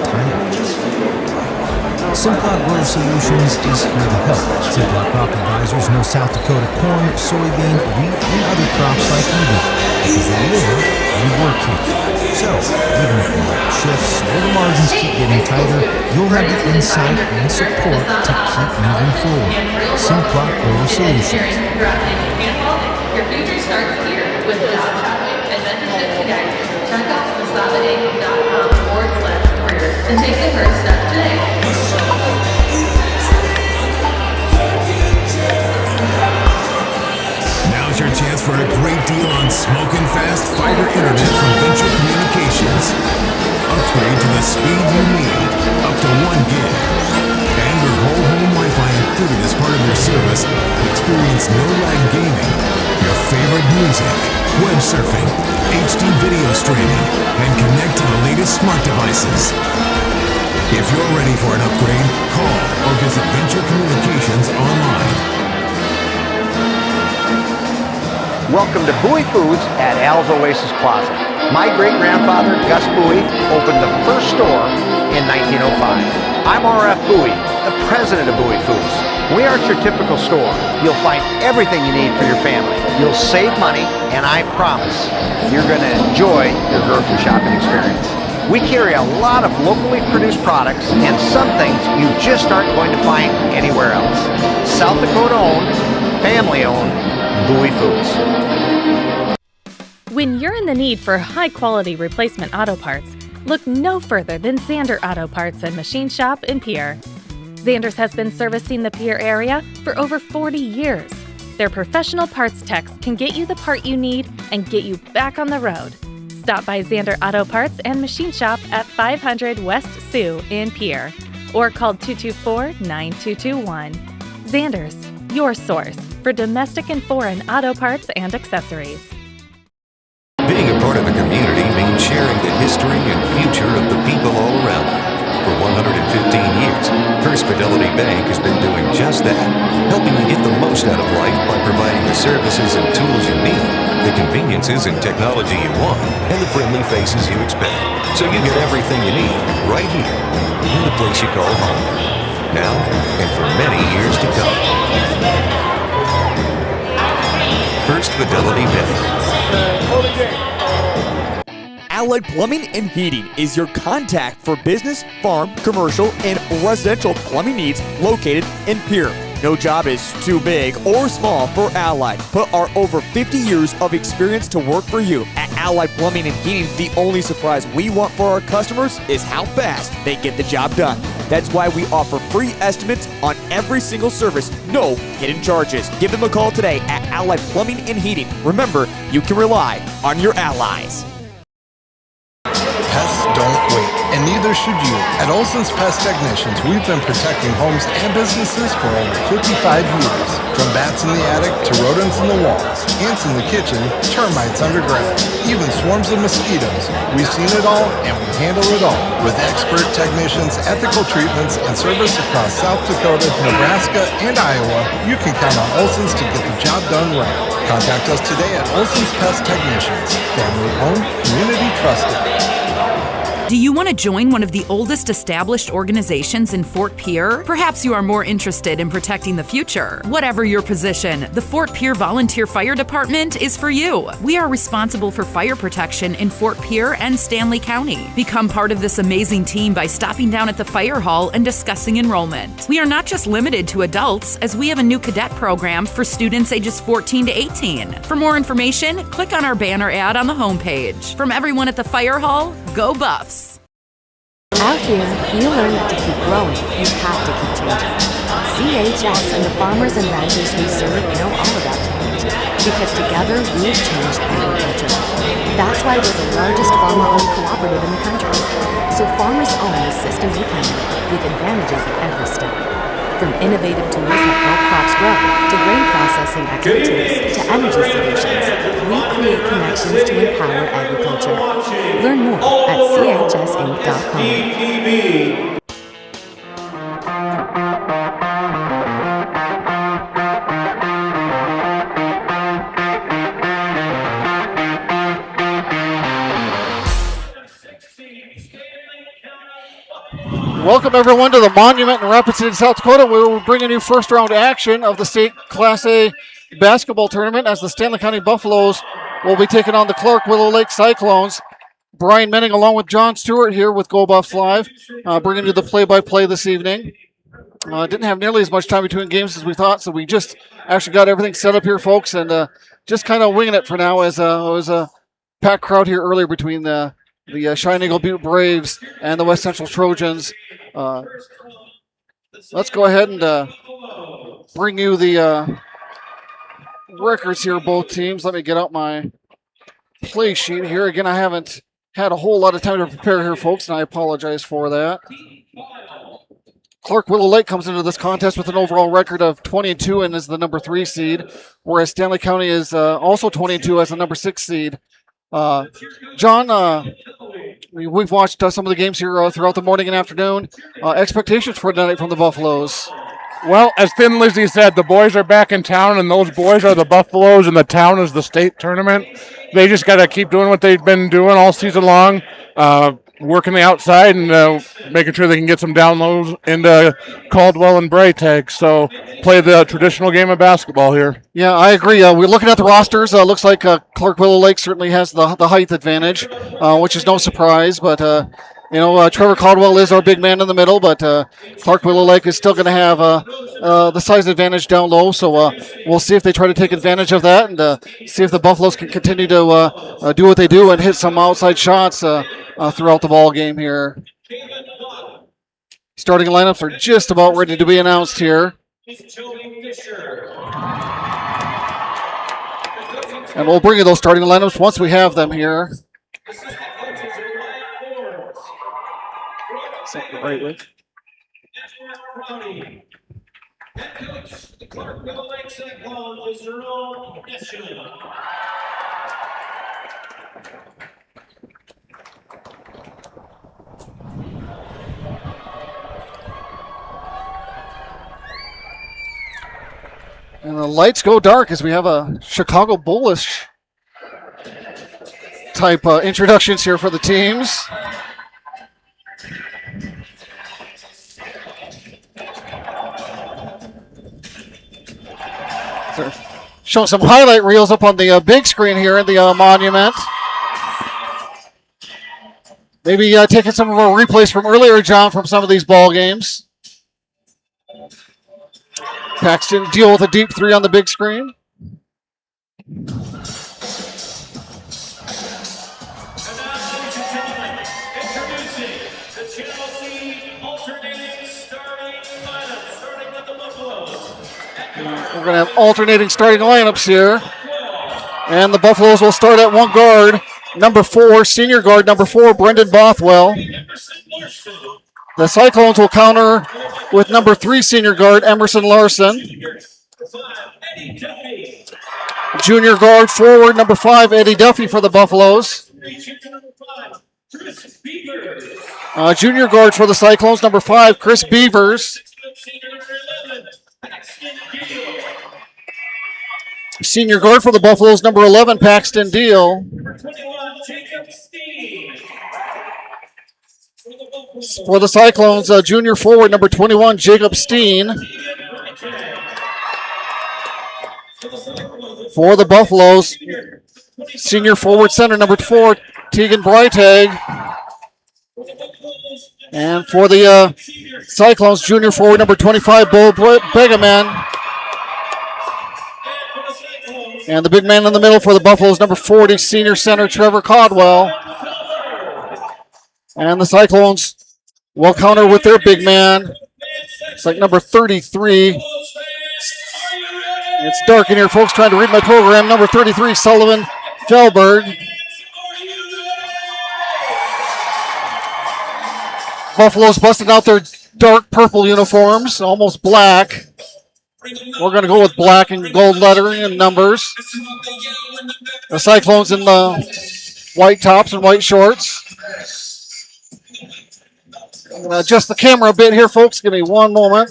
tires. Simplot Grower Solutions is here to help. Simplot Crop Advisors know South Dakota corn, soybean, wheat, and other crops like you do. Because they live and work here. So, even if the market shifts or the margins keep getting tighter, you'll have the insight and support to keep moving forward. Simplot Grower Solutions. Your future starts here with job training and mentorship today. Check out consolidating.com/careers and take the first step today. Now's your chance for a great deal on smoking fast fiber internet from Venture Communications. Upgrade to the speed you need, up to 1 gig. And with whole home Wi-Fi included as part of your service, experience no-lag gaming, your favorite music, web surfing, HD video streaming, and connect to the latest smart devices. If you're ready for an upgrade, call or visit Venture Communications online. Welcome to Bowie Foods at Al's Oasis Plaza. My great-grandfather, Gus Bowie, opened the first store in 1905. I'm R.F. Bowie, the president of Bowie Foods. We aren't your typical store. You'll find everything you need for your family. You'll save money, and I promise you're going to enjoy your grocery shopping experience. We carry a lot of locally produced products and some things you just aren't going to find anywhere else. South Dakota owned, family owned, Bowie Foods. When you're in the need for high-quality replacement auto parts, look no further than Zander Auto Parts and Machine Shop in Pierre. Zander's has been servicing the Pierre area for over 40 years. Their professional parts techs can get you the part you need and get you back on the road. Stop by Zander Auto Parts and Machine Shop at 500 West Sioux in Pierre or call 224-9221. Zander's, your source for domestic and foreign auto parts and accessories. Being a part of a community means sharing the history and future of the people all around you. For 115 years, First Fidelity Bank has been doing just that, helping you get the most out of life by providing the services and tools you need, the conveniences and technology you want, and the friendly faces you expect. So you get everything you need right here, in the place you call home. Now, and for many years to come. First Fidelity Bank. Allied Plumbing and Heating is your contact for business, farm, commercial, and residential plumbing needs located in Pierre. No job is too big or small for Allied. Put our over 50 years of experience to work for you. At Allied Plumbing and Heating, the only surprise we want for our customers is how fast they get the job done. That's why we offer free estimates on every single service, no hidden charges. Give them a call today at Allied Plumbing and Heating. Remember, you can rely on your allies. Pests don't wait, and neither should you. At Olson's Pest Technicians, we've been protecting homes and businesses for over 55 years. From bats in the attic to rodents in the walls, ants in the kitchen, termites underground, even swarms of mosquitoes. We've seen it all, and we handle it all. With expert technicians, ethical treatments, and service across South Dakota, Nebraska, and Iowa, you can count on Olson's to get the job done right. Contact us today at Olson's Pest Technicians. Family owned, community trusted. Do you want to join one of the oldest established organizations in Fort Pierre? Perhaps you are more interested in protecting the future. Whatever your position, the Fort Pierre Volunteer Fire Department is for you. We are responsible for fire protection in Fort Pierre and Stanley County. Become part of this amazing team by stopping down at the fire hall and discussing enrollment. We are not just limited to adults, as we have a new cadet program for students ages 14 to 18. For more information, click on our banner ad on the homepage. From everyone at the fire hall, go Buffs! Out here, you learn that to keep growing, you have to keep changing. CHS and the farmers and ranchers we serve know all about change, because together we've changed agriculture. That's why we're the largest farmer-owned cooperative in the country. So farmers own the system we can with advantages at every step. From innovative tools that help crops grow, to grain processing expertise, to energy solutions, we create connections to empower agriculture. Learn more at chsinc.com. Welcome everyone to the Monument in Rapid City, South Dakota, where we're bringing you first round action of the state Class A basketball tournament as the Stanley County Buffaloes will be taking on the Clark Willow Lake Cyclones. Brian Menning along with John Stewart here with Go Buffs Live, bringing you the play-by-play this evening. Didn't have nearly as much time between games as we thought, so we just actually got everything set up here, folks, and just kind of winging it for now as it was a packed crowd here earlier between the Cheyenne Eagle Butte Braves and the West Central Trojans. Let's go ahead and bring you the records here, both teams. Let me get out my play sheet here. Again, I haven't had a whole lot of time to prepare here, folks, and I apologize for that. Clark Willow Lake comes into this contest with an overall record of 22 and is the number 3 seed, whereas Stanley County is also 22 as the number 6 seed. John, we've watched some of the games here throughout the morning and afternoon. Expectations for tonight from the Buffaloes? Well, as Thin Lizzy said, the boys are back in town, and those boys are the Buffaloes, and the town is the state tournament. They just got to keep doing what they've been doing all season long, working the outside and making sure they can get some down lows into Caldwell and Braytag. So play the traditional game of basketball here. Yeah, I agree. We're looking at the rosters. Looks like Clark Willow Lake certainly has the height advantage, which is no surprise. But, Trevor Caldwell is our big man in the middle, but Clark Willow Lake is still going to have the size advantage down low. So we'll see if they try to take advantage of that and see if the Buffaloes can continue to do what they do and hit some outside shots throughout the ball game here. Starting lineups are just about ready to be announced here. And we'll bring you those starting lineups once we have them here. Right with. And the lights go dark as we have a Chicago Bullish type introductions here for the teams. So showing some highlight reels up on the big screen here in the Monument. Maybe taking some of our replays from earlier, John, from some of these ball games. Paxton deal with a deep 3 on the big screen. We're going to have alternating starting lineups here. And the Buffaloes will start at one guard. Number 4, senior guard, number 4, Brendan Bothwell. The Cyclones will counter with number 3 senior guard, Emerson Larson. Junior guard forward, number 5, Eddie Duffy for the Buffaloes. Junior guard for the Cyclones, number 5, Chris Beavers. Senior guard for the Buffaloes, number 11, Paxton Deal. For the Cyclones, junior forward, number 21, Jacob Steen. For the Buffaloes, senior forward center, number 4, Tegan Breytag. And for the Cyclones, junior forward, number 25, Bo Begaman. And the big man in the middle for the Buffaloes, number 40, senior center, Trevor Caldwell. And the Cyclones will counter with their big man. It's like number 33. It's dark in here, folks, trying to read my program. Number 33, Sullivan Felberg. Buffaloes busting out their dark purple uniforms, almost black. We're going to go with black and gold lettering and numbers. The Cyclones in the white tops and white shorts. I'm going to adjust the camera a bit here, folks. Give me one moment.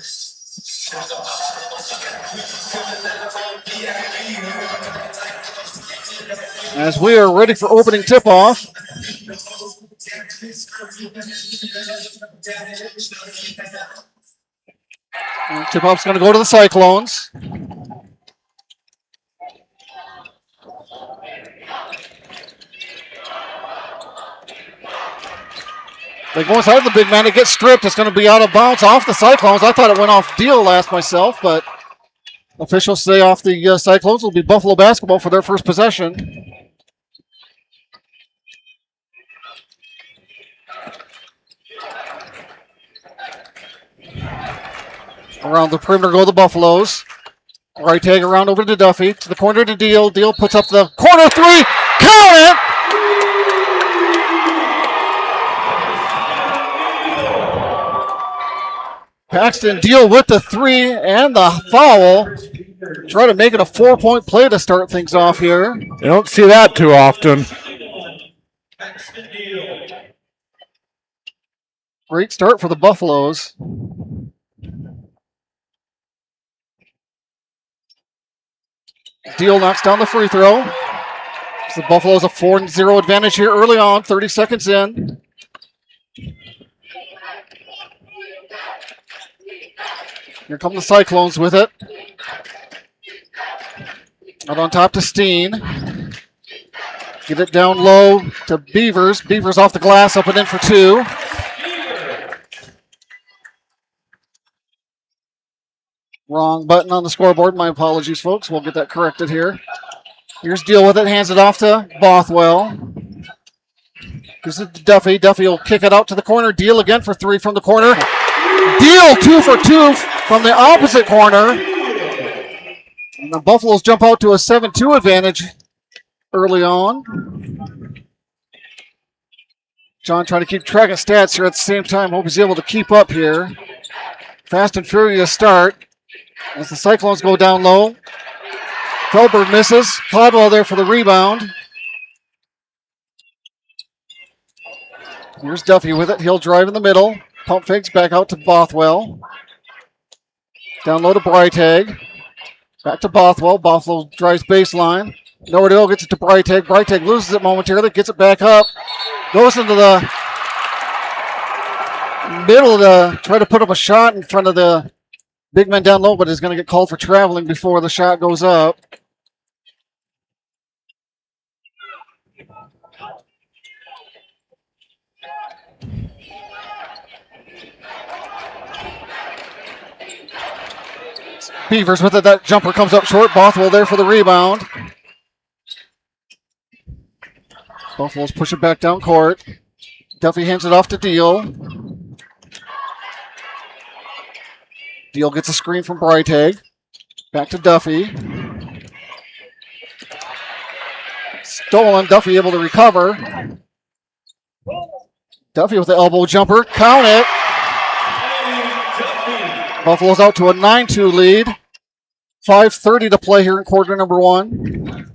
As we are ready for opening tip-off. Tip-off's going to go to the Cyclones. They go inside the big man. It gets stripped. It's going to be out of bounds off the Cyclones. I thought it went off Deal last myself, but officials say off the Cyclones. Will be Buffalo basketball for their first possession. Around the perimeter go the Buffaloes. Right tag around over to Duffy. To the corner to Deal. Deal puts up the corner three. Count it! Paxton Deal with the three and the foul. Try to make it a 4-point play to start things off here. You don't see that too often. Great start for the Buffaloes. Deal knocks down the free throw. So the Buffaloes a 4-0 advantage here early on, 30 seconds in. Here come the Cyclones with it. Out on top to Steen. Get it down low to Beavers. Beavers off the glass, up and in for two. Wrong button on the scoreboard. My apologies, folks. We'll get that corrected here. Here's Deal with it. Hands it off to Bothwell. Gives it to Duffy. Duffy will kick it out to the corner. Deal again for three from the corner. Deal 2 for 2 from the opposite corner. And the Buffaloes jump out to a 7-2 advantage early on. John trying to keep track of stats here at the same time. Hope he's able to keep up here. Fast and furious start as the Cyclones go down low. Felberg misses. Caldwell there for the rebound. Here's Duffy with it. He'll drive in the middle. Pump fakes back out to Bothwell. Down low to Breitag. Back to Bothwell. Bothwell drives baseline. Nowhere to go. Gets it to Breitag. Breitag loses it momentarily. Gets it back up. Goes into the middle to try to put up a shot in front of the big man down low, but is going to get called for traveling before the shot goes up. Beavers with it. That jumper comes up short. Bothwell there for the rebound. Buffalo's push it back down court. Duffy hands it off to Deal. Deal gets a screen from Breitag. Back to Duffy. Stolen. Duffy able to recover. Duffy with the elbow jumper. Count it. Buffalo's out to a 9-2 lead. 5:30 to play here in quarter number one.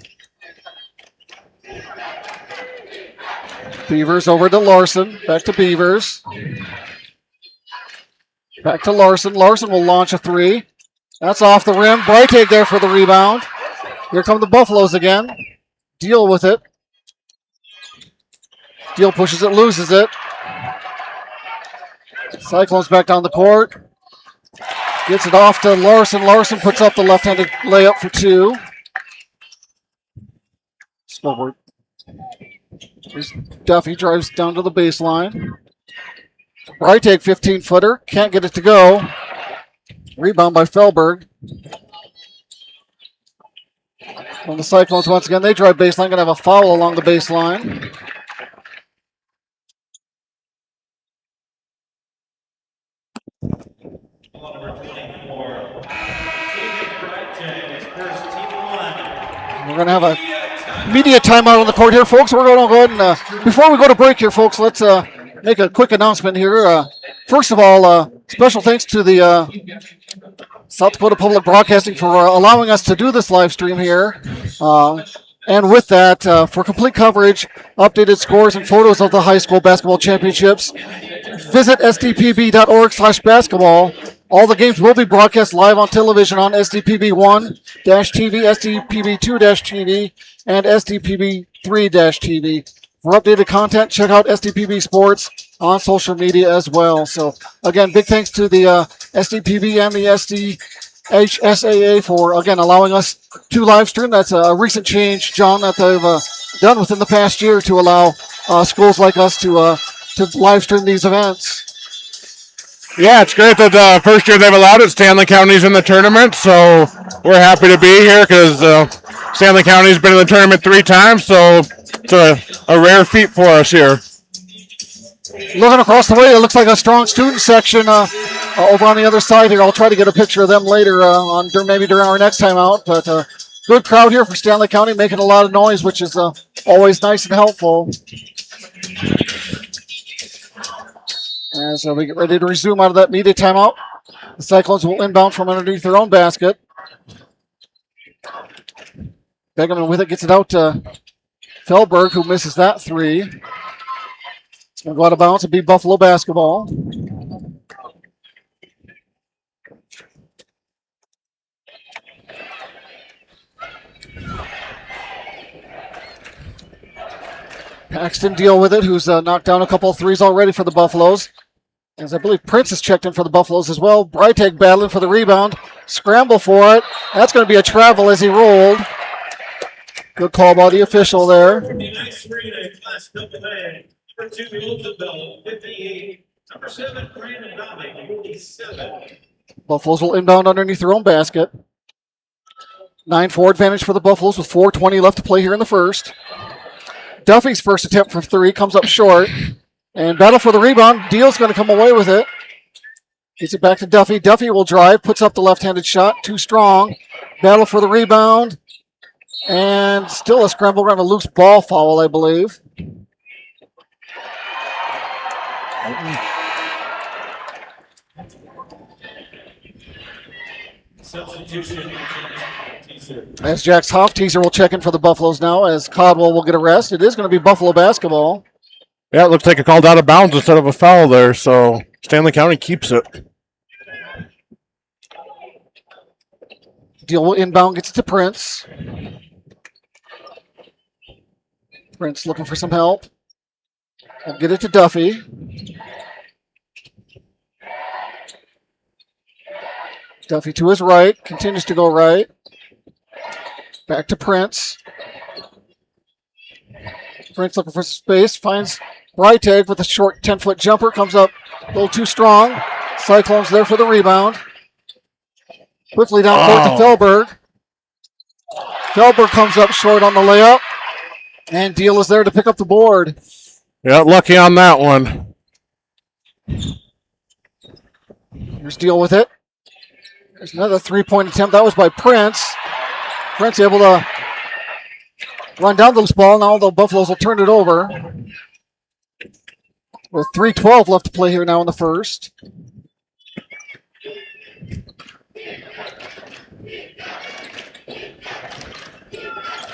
Beavers over to Larson. Back to Beavers. Back to Larson. Larson will launch a three. That's off the rim. Breitag there for the rebound. Here come the Buffaloes again. Deal with it. Deal pushes it, loses it. Cyclones back down the court. Gets it off to Larson. Larson puts up the left-handed layup for two. Scoreboard. Here's Duffy drives down to the baseline. Breitag 15-footer. Can't get it to go. Rebound by Felberg. On the Cyclones once again. They drive baseline. Going to have a foul along the baseline. We're going to have a media timeout on the court here, folks. We're going to go ahead and, before we go to break here, folks, let's make a quick announcement here. First of all, special thanks to the South Dakota Public Broadcasting for allowing us to do this live stream here. And with that, for complete coverage, updated scores, and photos of the high school basketball championships, visit sdpb.org/basketball. All the games will be broadcast live on television on SDPB1-TV, SDPB2-TV, and SDPB3-TV. For updated content, check out SDPB Sports on social media as well. So, again, big thanks to the SDPB and the SDHSAA for, again, allowing us to live stream. That's a recent change, John, that they've done within the past year to allow schools like us to live stream these events. Yeah, it's great that the first year they've allowed it, Stanley County's in the tournament, so we're happy to be here because Stanley County's been in the tournament 3 times, so it's a rare feat for us here. Looking across the way, it looks like a strong student section over on the other side here. I'll try to get a picture of them later maybe during our next time out, but good crowd here for Stanley County, making a lot of noise, which is always nice and helpful. As we get ready to resume out of that media timeout, the Cyclones will inbound from underneath their own basket. Begeman with it, gets it out to Felberg, who misses that 3. It's going to go out of bounds and be Buffalo basketball. Paxton deal with it, who's knocked down a couple of 3s already for the Buffaloes. As I believe Prince has checked in for the Buffaloes as well. Breiteg battling for the rebound. Scramble for it. That's going to be a travel as he rolled. Good call by the official there. Buffaloes will inbound underneath their own basket. 9-4 advantage for the Buffaloes with 4:20 left to play here in the first. Duffy's first attempt for 3 comes up short. And battle for the rebound. Deal's going to come away with it. Gets it back to Duffy. Duffy will drive, puts up the left-handed shot. Too strong. Battle for the rebound. And still a scramble around a loose ball foul, I believe. Substitution. As Jax Hofteaser will check in for the Buffaloes now, as Codwell will get a rest. It is going to be Buffalo basketball. Yeah, it looks like it called out of bounds instead of a foul there, so Stanley County keeps it. Deal will inbound, gets it to Prince. Prince looking for some help. I'll get it to Duffy. Duffy to his right, continues to go right. Back to Prince. Prince looking for space, finds Breiteg with a short 10-foot jumper, comes up a little too strong. Cyclones there for the rebound. Quickly down court to Felberg. Felberg comes up short on the layup. And Deal is there to pick up the board. Yeah, lucky on that one. Here's Deal with it. There's another 3-point attempt. That was by Prince. Prince able to run down the loose ball. Now the Buffaloes will turn it over. With 3:12 left to play here now in the first.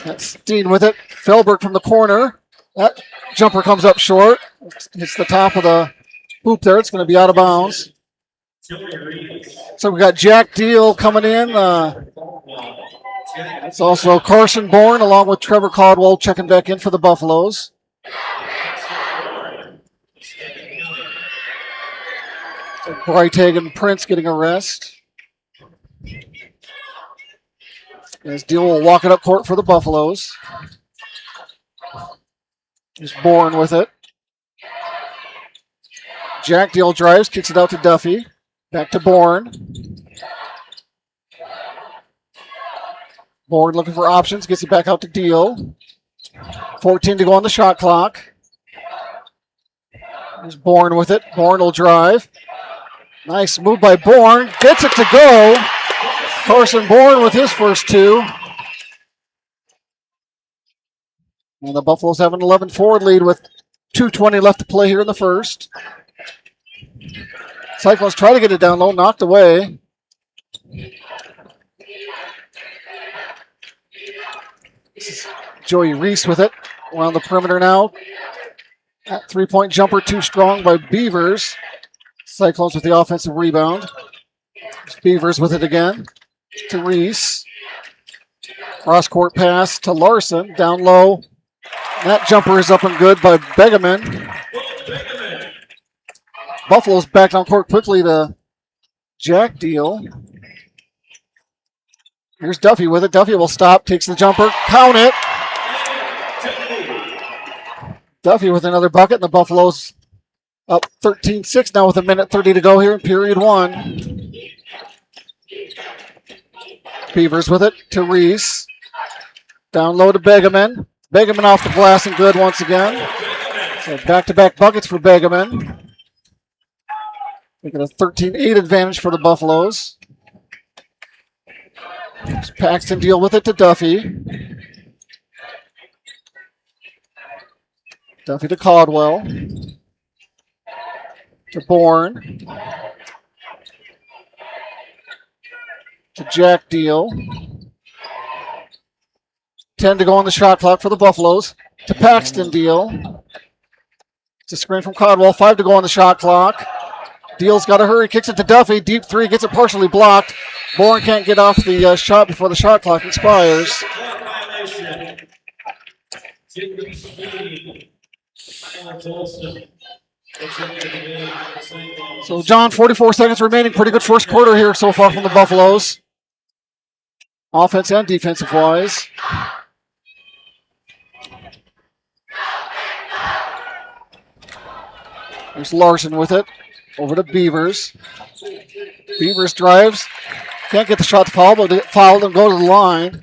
That's Steen with it. Felberg from the corner. That jumper comes up short. Hits the top of the hoop there. It's going to be out of bounds. So we got Jack Deal coming in. It's also Carson Bourne along with Trevor Caldwell checking back in for the Buffaloes. Breiteg and Prince getting a rest. As Deal will walk it up court for the Buffaloes. Here's Bourne with it. Jack Deal drives, kicks it out to Duffy. Back to Bourne. Bourne looking for options, gets it back out to Deal. 14 to go on the shot clock. There's Bourne with it. Bourne will drive. Nice move by Bourne. Gets it to go. Carson Bourne with his first 2. And the Buffaloes have an 11-4 lead with 2:20 left to play here in the first. Cyclones try to get it down low, knocked away. This is Joey Reese with it around the perimeter now. That 3-point jumper too strong by Beavers. Cyclones with the offensive rebound. Beavers with it again to Reese. Cross-court pass to Larson. Down low. That jumper is up and good by Begeman. Buffalo's back on court quickly to Jack Deal. Here's Duffy with it. Duffy will stop, takes the jumper, count it. Duffy with another bucket, and the Buffaloes up 13-6 now with 1:30 to go here in period one. Beavers with it to Reese. Down low to Begeman. Begeman off the glass and good once again. So back-to-back buckets for Begeman. Making a 13-8 advantage for the Buffaloes. Paxton Deal with it to Duffy. Duffy to Caldwell. To Bourne. To Jack Deal. 10 to go on the shot clock for the Buffaloes. To Paxton Deal. It's a screen from Caldwell. 5 to go on the shot clock. Deal's got to hurry. Kicks it to Duffy. Deep three. Gets it partially blocked. Bourne can't get off the shot before the shot clock expires. So, John, 44 seconds remaining. Pretty good first quarter here so far from the Buffaloes. Offense and defensive wise. There's Larson with it. Over to Beavers. Beavers drives. Can't get the shot to foul, but it fouled and go to the line.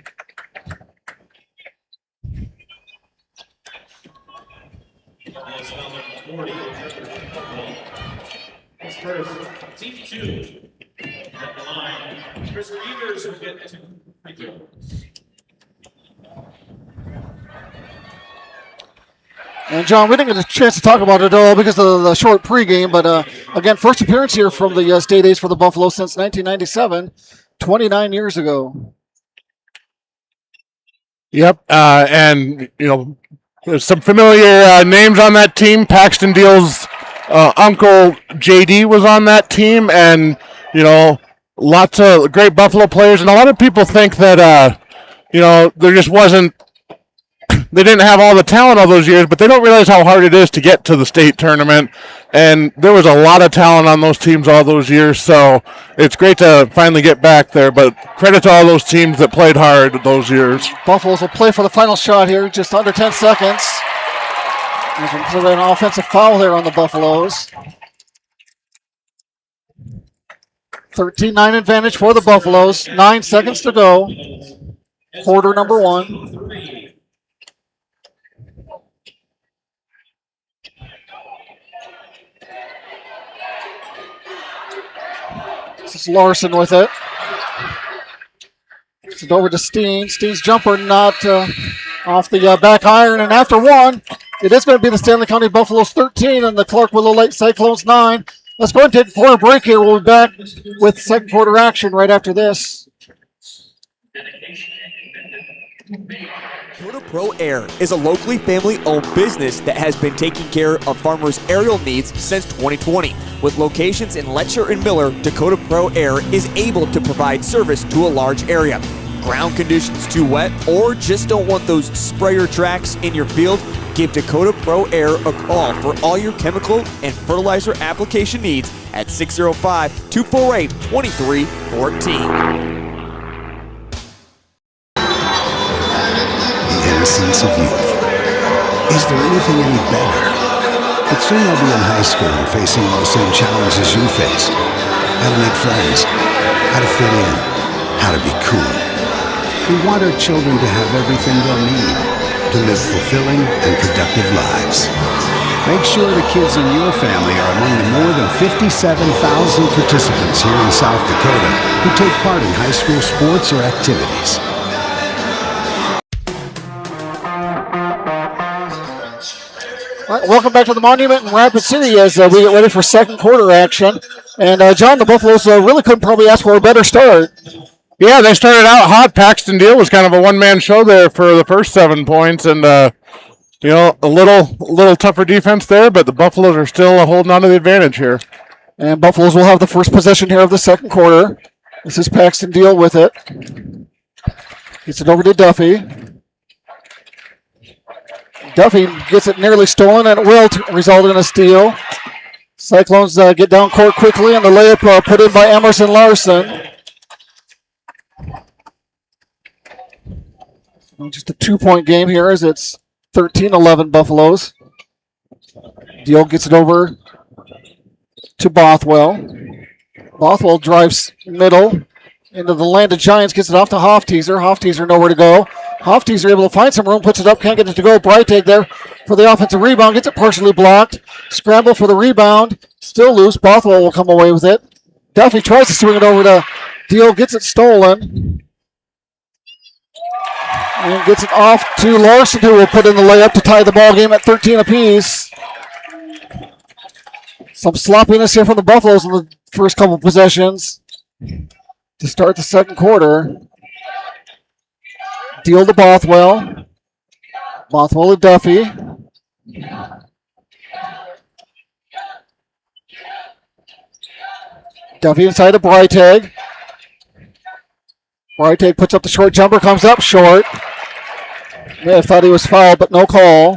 And John, we didn't get a chance to talk about it all because of the short pregame, but again, first appearance here from the State A's for the Buffaloes since 1997, 29 years ago. Yep, and you know, there's some familiar names on that team. Paxton Deal's uncle JD was on that team, and you know, lots of great Buffalo players. And a lot of people think that you know, there just wasn't. They didn't have all the talent all those years, but they don't realize how hard it is to get to the state tournament. And there was a lot of talent on those teams all those years, so it's great to finally get back there. But credit to all those teams that played hard those years. Buffaloes will play for the final shot here, just under 10 seconds. There's an offensive foul there on the Buffaloes. 13-9 advantage for the Buffaloes. 9 seconds to go. Quarter number one. This is Larson with it. It's over to Steen. Steen's jumper not off the back iron. And after one, it is going to be the Stanley County Buffaloes 13 and the Clark Willow Lake Cyclones 9. Let's go ahead and take a quarter break here. We'll be back with second quarter action right after this. Dakota Pro Air is a locally family-owned business that has been taking care of farmers' aerial needs since 2020. With locations in Letcher and Miller, Dakota Pro Air is able to provide service to a large area. Ground conditions too wet or just don't want those sprayer tracks in your field? Give Dakota Pro Air a call for all your chemical and fertilizer application needs at 605-248-2314. Innocence of youth. Is there anything any better? But soon they'll be in high school and facing all the same challenges you faced. How to make friends, how to fit in, how to be cool. We want our children to have everything they'll need to live fulfilling and productive lives. Make sure the kids in your family are among the more than 57,000 participants here in South Dakota who take part in high school sports or activities. All right, welcome back to the Monument in Rapid City as we get ready for second quarter action. And John, the Buffaloes really couldn't probably ask for a better start. Yeah, they started out hot. Paxton Deal was kind of a one-man show there for the first 7 points, and you know, a little tougher defense there, but the Buffaloes are still holding on to the advantage here. And Buffaloes will have the first possession here of the second quarter. This is Paxton Deal with it. Gets it over to Duffy. Duffy gets it nearly stolen, and it will result in a steal. Cyclones get down court quickly, and the layup put in by Emerson Larson. Just a 2-point game here as it's 13-11 Buffaloes. Deal gets it over to Bothwell. Bothwell drives middle into the land of Giants, gets it off to Hofteaser. Hofteaser nowhere to go. Hofteaser able to find some room, puts it up, can't get it to go. Breiteg there for the offensive rebound, gets it partially blocked. Scramble for the rebound, still loose. Bothwell will come away with it. Duffy tries to swing it over to Deal, gets it stolen. And gets it off to Larson, who will put in the layup to tie the ball game at 13 apiece. Some sloppiness here from the Buffaloes in the first couple possessions to start the second quarter. Deal to Bothwell. Bothwell to Duffy. Duffy inside to Breiteg. Breiteg puts up the short jumper, comes up short. May have thought he was fouled, but no call.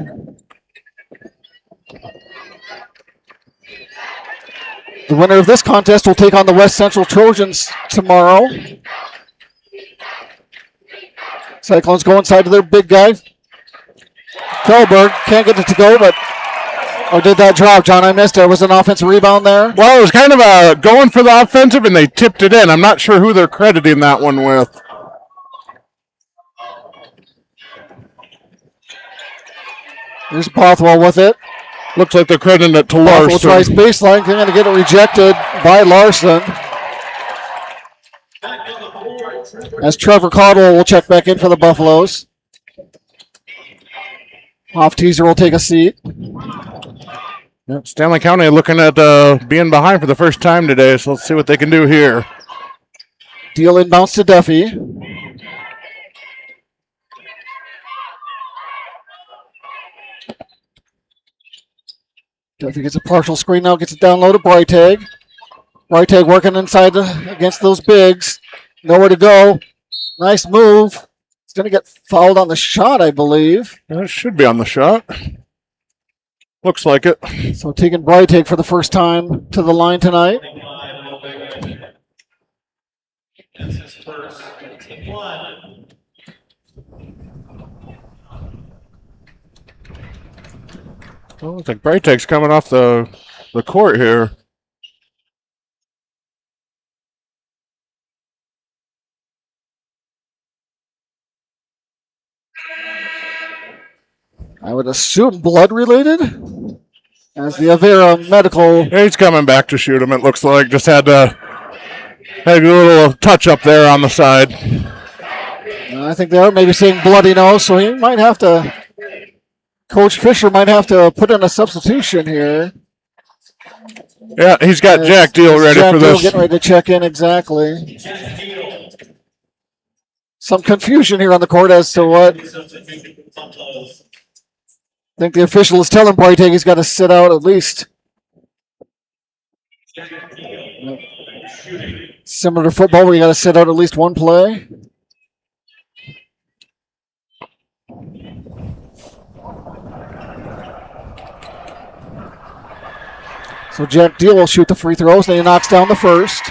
The winner of this contest will take on the West Central Trojans tomorrow. Cyclones go inside to their big guy. Felberg can't get it to go, but or did that drop, John? I missed it. It was an offensive rebound there. Well, it was kind of going for the offensive, and they tipped it in. I'm not sure who they're crediting that one with. Here's Bothwell with it. Looks like they're crediting it to Larson. Bothwell tries baseline, going to get it rejected by Larson. As Trevor Caldwell will check back in for the Buffaloes. Hofteaser will take a seat. Yep, Stanley County looking at being behind for the first time today, so let's see what they can do here. Deal inbounds to Duffy. Duffy gets a partial screen now, gets it down low to Breiteg. Breiteg working inside against those bigs. Nowhere to go. Nice move. It's going to get fouled on the shot, I believe. It should be on the shot. Looks like it. So taking Breiteg for the first time to the line tonight. Well, I think Breiteg's coming off the court here. I would assume blood related, as the Avera medical. Yeah, he's coming back to shoot him. It looks like just had a little touch up there on the side. I think they are maybe saying bloody nose, so he might have to. Coach Fisher might have to put in a substitution here. Yeah, he's got Jack Deal ready for this. Getting ready to check in exactly. Some confusion here on the court as to what. I think the official is telling Breiteg he's got to sit out at least. Similar to football where you got to sit out at least one play. So Jack Deal will shoot the free throws, then he knocks down the first.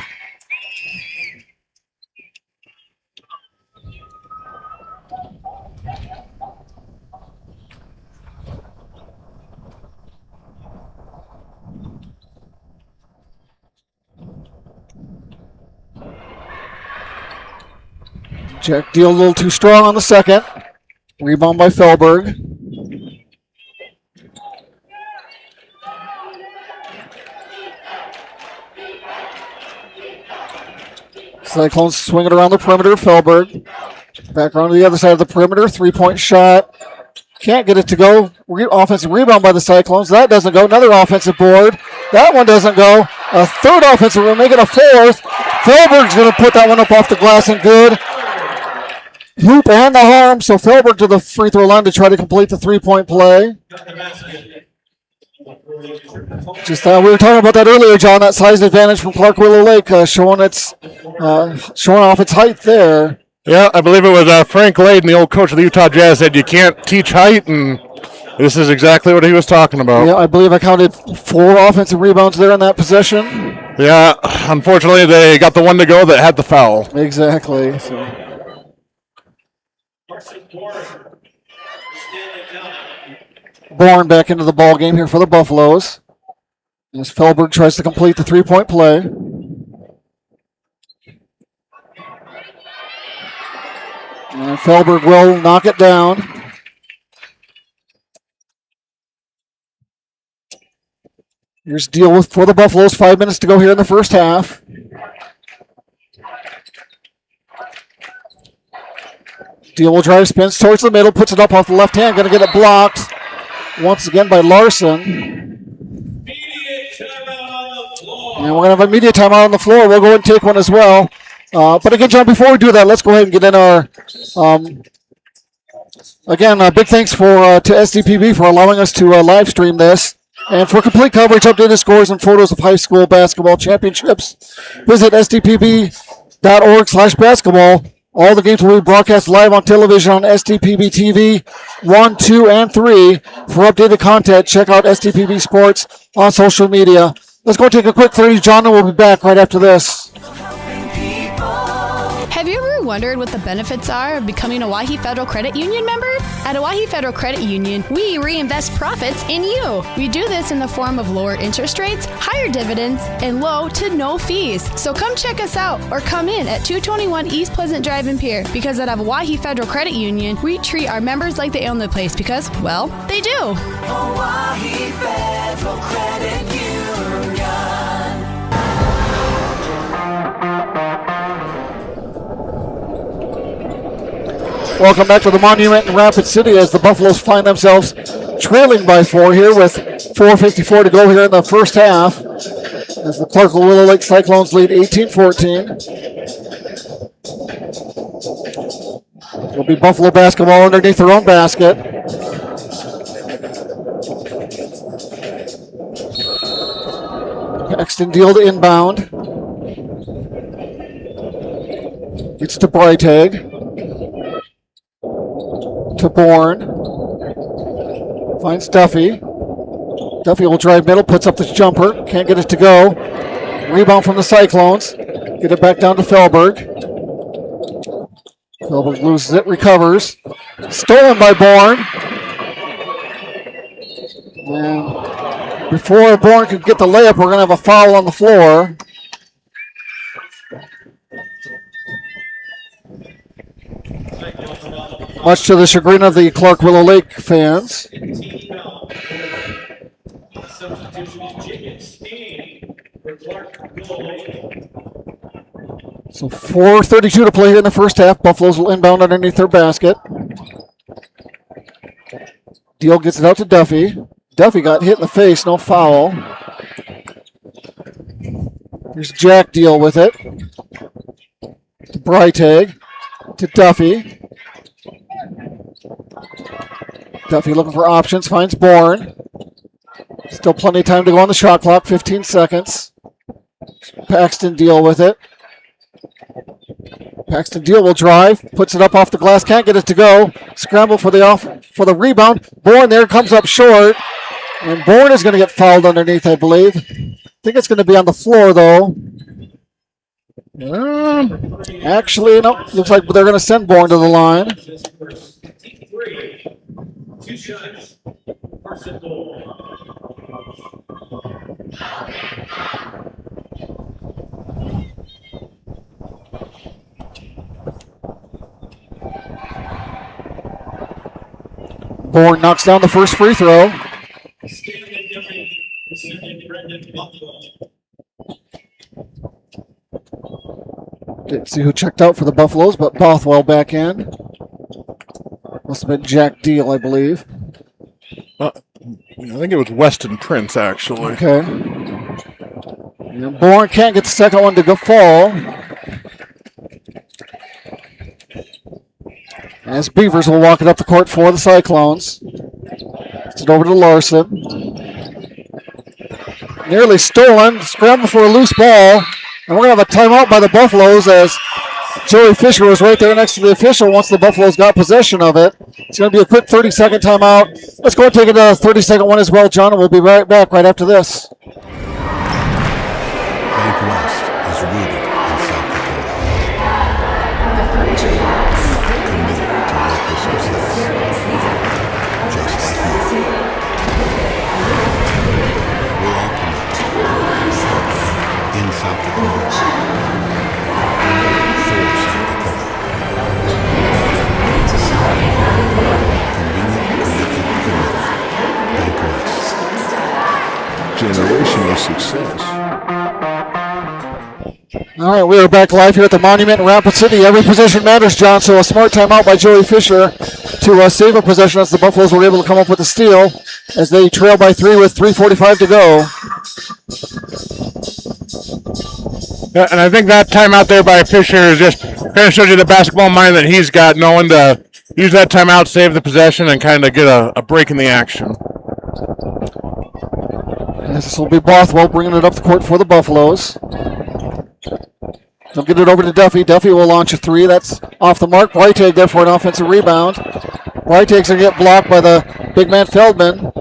Jack Deal a little too strong on the second. Rebound by Felberg. Cyclones swing it around the perimeter. Felberg back around to the other side of the perimeter. 3-point shot. Can't get it to go. Offensive rebound by the Cyclones. That doesn't go. Another offensive board. That one doesn't go. A third offensive rebound. Make it a fourth. Felberg's going to put that one up off the glass and good. Hoop and the harm. So Felberg to the free throw line to try to complete the 3-point play. Just we were talking about that earlier, John. That size advantage from Clark Willow Lake showing off its height there. Yeah, I believe it was Frank Layden, the old coach of the Utah Jazz, said you can't teach height, and This is exactly what he was talking about. Yeah, I believe I counted 4 offensive rebounds there in that possession. Yeah, unfortunately, they got the one to go that had the foul. Exactly. So. Bourne back into the ball game here for the Buffaloes. As Felberg tries to complete the 3-point play. And Felberg will knock it down. Here's Deal for the Buffaloes. 5 minutes to go here in the first half. Deal will drive, spins towards the middle, puts it up off the left hand, going to get it blocked once again by Larson. And we're going to have a media timeout on the floor. We'll go ahead and take one as well. But again, John, before we do that, let's go ahead and get in our, big thanks to SDPB for allowing us to live stream this. And for complete coverage, updated scores, and photos of high school basketball championships, visit sdpb.org/basketball. All the games will be broadcast live on television on SDPB TV 1, 2, and 3. For updated content, check out SDPB Sports on social media. Let's go take a quick 30, John, and we'll be back right after this. Have you ever wondered what the benefits are of becoming a Owyhee Federal Credit Union member? At Owyhee Federal Credit Union, we reinvest profits in you. We do this in the form of lower interest rates, higher dividends, and low to no fees. So come check us out or come in at 221 East Pleasant Drive in Pierre, because at Owyhee Federal Credit Union, we treat our members like they own the place because, well, they do. Owyhee Federal Credit Union. Welcome back to the Monument in Rapid City as the Buffaloes find themselves trailing by 4 here with 4:54 to go here in the first half. As the Clark Willow Lake Cyclones lead 18-14. It'll be Buffalo basketball underneath their own basket. Paxton Deal to inbound. Gets to Breitag. To Bourne. Finds Duffy. Duffy will drive middle, puts up this jumper. Can't get it to go. Rebound from the Cyclones. Get it back down to Felberg. Felberg loses it, recovers. Stolen by Bourne. And before Bourne could get the layup, we're going to have a foul on the floor. Much to the chagrin of the Clark Willow Lake fans. So 4:32 to play here in the first half. Buffaloes will inbound underneath their basket. Deal gets it out to Duffy. Duffy got hit in the face, no foul. Here's Jack Deal with it. To Breitag. To Duffy. Duffy looking for options, finds Bourne. Still plenty of time to go on the shot clock, 15 seconds. Paxton Deal with it. Paxton Deal will drive, puts it up off the glass, can't get it to go. Scramble for the rebound. Bourne there comes up short. And Bourne is going to get fouled underneath, I believe. I think it's going to be on the floor, though. Actually, no. Looks like they're going to send Bourne to the line. 2 shots. Bourne knocks down the first free throw. Didn't see who checked out for the Buffaloes, but Bothwell back in. Must have been Jack Deal, I believe. I think it was Weston Prince, actually. Okay. And Bourne can't get the second one to go fall. As Beavers will walk it up the court for the Cyclones. Gets it over to Larson. Nearly stolen. Scramble for a loose ball. And we're going to have a timeout by the Buffaloes as Joey Fisher was right there next to the official once the Buffaloes got possession of it. It's going to be a quick 30-second timeout. Let's go and take a 30-second one as well, John, and we'll be right back right after this. Bank West is rooted in South Dakota. Committed to local success. Just like you. We're all connected. In South Dakota. For South Dakota. Convenient, connected, committed. Bank West. Generational success. All right, we are back live here at the Monument in Rapid City. Every possession matters, John, so a smart timeout by Joey Fisher to save a possession as the Buffaloes were able to come up with a steal as they trail by 3 with 3:45 to go. Yeah, and I think that timeout there by Fisher is just kind of shows you the basketball mind that he's got, knowing to use that timeout, save the possession, and kind of get a break in the action. This will be Bothwell bringing it up the court for the Buffaloes. They'll get it over to Duffy. Duffy will launch a three. That's off the mark. Breitag there for an offensive rebound. Breitag's going to get blocked by the big man Feldman.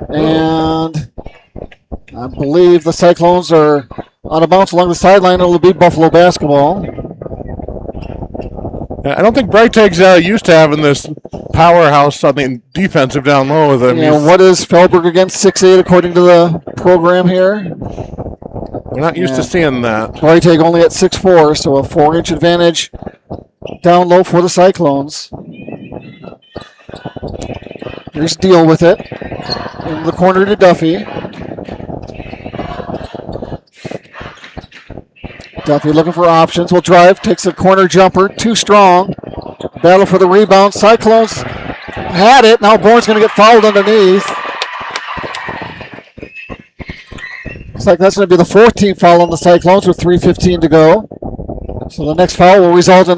And I believe the Cyclones are out of bounds along the sideline. It'll be Buffalo basketball. I don't think Breitag's used to having this powerhouse on the defensive down low with him. Yeah, what is Feldberg against 6'8" according to the program here? We're not used to seeing that. Breitag only at 6'4", so a 4-inch advantage down low for the Cyclones. Here's Deal with it. In the corner to Duffy. Duffy looking for options. Will drive. Takes a corner jumper. Too strong. Battle for the rebound. Cyclones had it. Now Bourne's going to get fouled underneath. Looks like that's going to be the 14th foul on the Cyclones with 3:15 to go. So the next foul will result in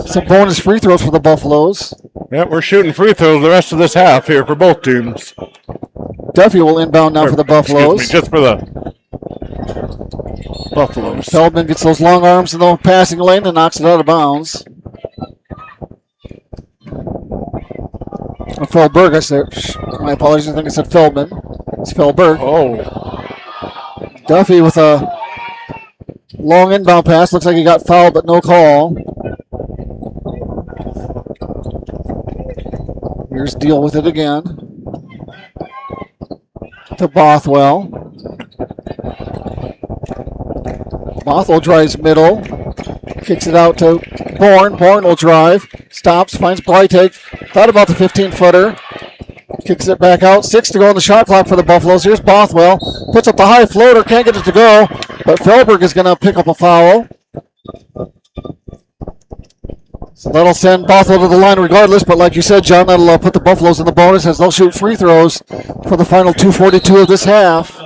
some bonus free throws for the Buffaloes. Yeah, we're shooting free throws the rest of this half here for both teams. Duffy will inbound now for the Buffaloes. Excuse me, just for the Buffaloes. Feldman gets those long arms in the passing lane and knocks it out of bounds. Feldberg, I said. My apologies, I think I said Feldman. It's Feldberg. Oh. Duffy with a long inbound pass. Looks like he got fouled, but no call. Here's Deal with it again. To Bothwell. Bothwell drives middle. Kicks it out to Bourne. Bourne will drive. Stops. Finds Breitag. Thought about the 15-footer. Kicks it back out. 6 to go on the shot clock for the Buffaloes. Here's Bothwell. Puts up the high floater. Can't get it to go. But Feldberg is going to pick up a foul. So that'll send Bothwell to the line regardless. But like you said, John, that'll put the Buffaloes in the bonus as they'll shoot free throws for the final 2:42 of this half.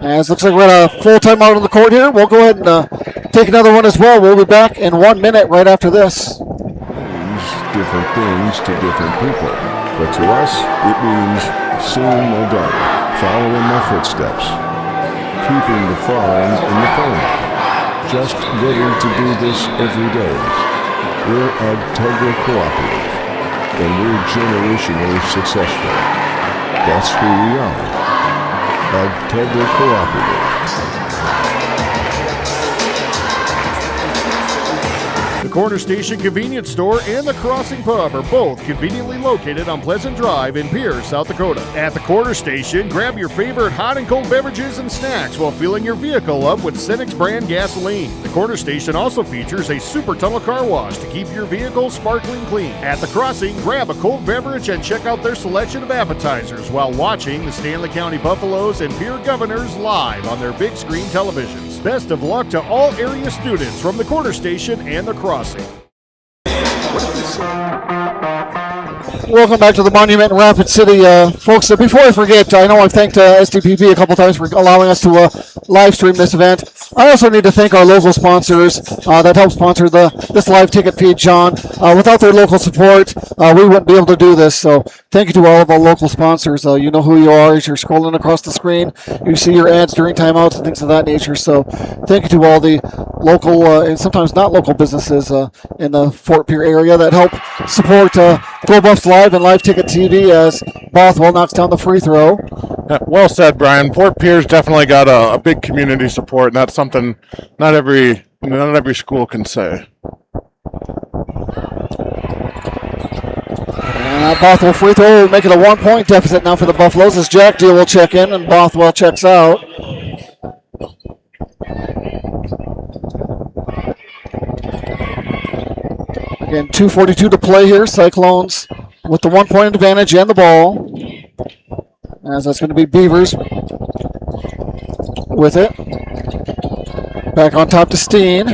As looks like we're at a full timeout on the court here. We'll go ahead and take another one as well. We'll be back in 1 minute right after this. Different things to different people. But to us, it means seeing my daughter, following my footsteps, keeping the farm in the family, just getting to do this every day. We're Agtegra Cooperative, and we're generationally successful. That's who we are. Agtegra Cooperative. The Corner Station Convenience Store and the Crossing Pub are both conveniently located on Pleasant Drive in Pierce, South Dakota. At the Corner Station, grab your favorite hot and cold beverages and snacks while filling your vehicle up with Cenex brand gasoline. The Corner Station also features a super tunnel car wash to keep your vehicle sparkling clean. At the Crossing, grab a cold beverage and check out their selection of appetizers while watching the Stanley County Buffaloes and Pierre Governors live on their big screen televisions. Best of luck to all area students from the Corner Station and the Crossing. Welcome back to the Monument in Rapid City. Folks, before I forget, I know I've thanked SDPP a couple times for allowing us to live stream this event. I also need to thank our local sponsors that help sponsor this live ticket feed, John. Without their local support, we wouldn't be able to do this. So thank you to all of our local sponsors. You know who you are as you're scrolling across the screen. You see your ads during timeouts and things of that nature. So thank you to all the local and sometimes not local businesses in the Fort Pierre area that help support Go Buffs Live and Live Ticket TV as Bothwell knocks down the free throw. Well said, Brian. Fort Pierre's definitely got a big community support, and that's something not every school can say. And that Bothwell free throw will make it a 1-point deficit now for the Buffaloes as Jack Deal will check in and Bothwell checks out. Again, 2:42 to play here. Cyclones with the 1-point advantage and the ball. As that's going to be Beavers with it. Back on top to Steen.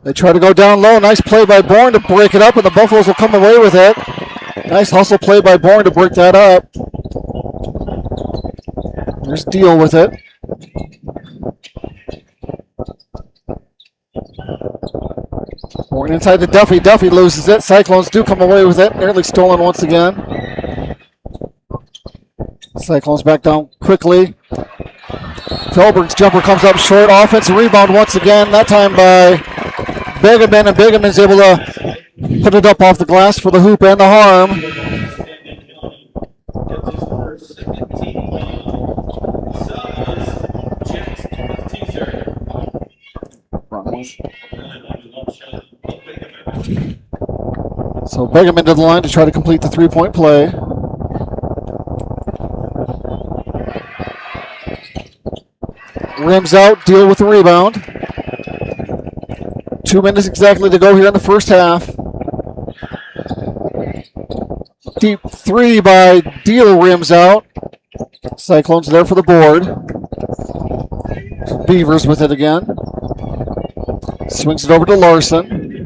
They try to go down low. Nice play by Bourne to break it up, and the Buffaloes will come away with it. Nice hustle play by Bourne to break that up. There's Deal with it. Bourne inside to Duffy. Duffy loses it. Cyclones do come away with it. Nearly stolen once again. Cyclones back down quickly. Felberg's jumper comes up short. Offensive rebound once again. That time by Begeman, and Begeman's able to put it up off the glass for the hoop and the harm. So Begeman to the line to try to complete the 3-point play. Rims out, Deal with the rebound. 2 minutes exactly to go here in the first half. Deep three by Deal, rims out. Cyclones there for the board. Beavers with it again. Swings it over to Larson.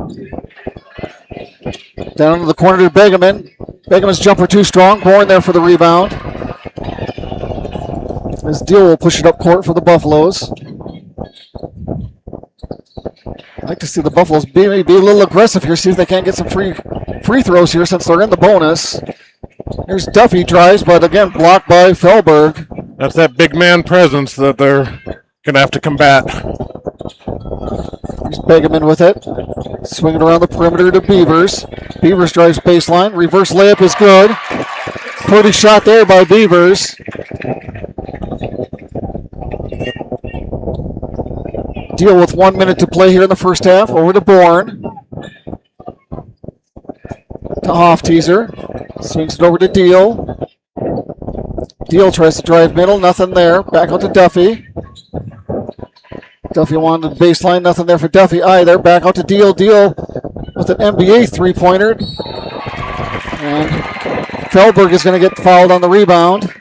Down to the corner to Begeman. Begeman's jumper too strong. Bourne there for the rebound. As Deal will push it up court for the Buffaloes. I'd like to see the Buffaloes be a little aggressive here, see if they can't get some free throws here since they're in the bonus. Here's Duffy drives, but again, blocked by Felberg. That's that big man presence that they're going to have to combat. Here's Begeman with it. Swinging around the perimeter to Beavers. Beavers drives baseline. Reverse layup is good. Pretty shot there by Beavers. Deal with 1 minute to play here in the first half. Over to Bourne. To Hoff-Teaser. Swings it over to Deal. Deal tries to drive middle. Nothing there. Back out to Duffy. Duffy wanted baseline. Nothing there for Duffy either. Back out to Deal. Deal with an NBA three-pointer. And Felberg is going to get fouled on the rebound.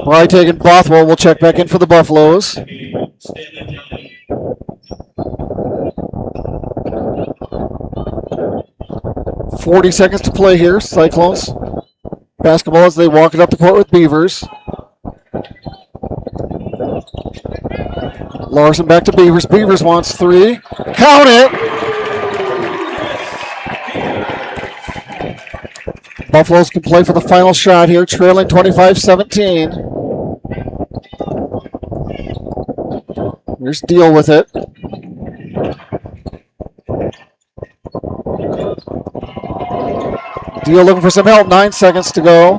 Right, taking Bothwell will check back in for the Buffaloes. .40 seconds to play here. Cyclones basketball as they walk it up the court with Beavers. Larson back to Beavers. Beavers wants three. Count it! Buffaloes can play for the final shot here, trailing 25-17. Here's Deal with it. Deal looking for some help. 9 seconds to go.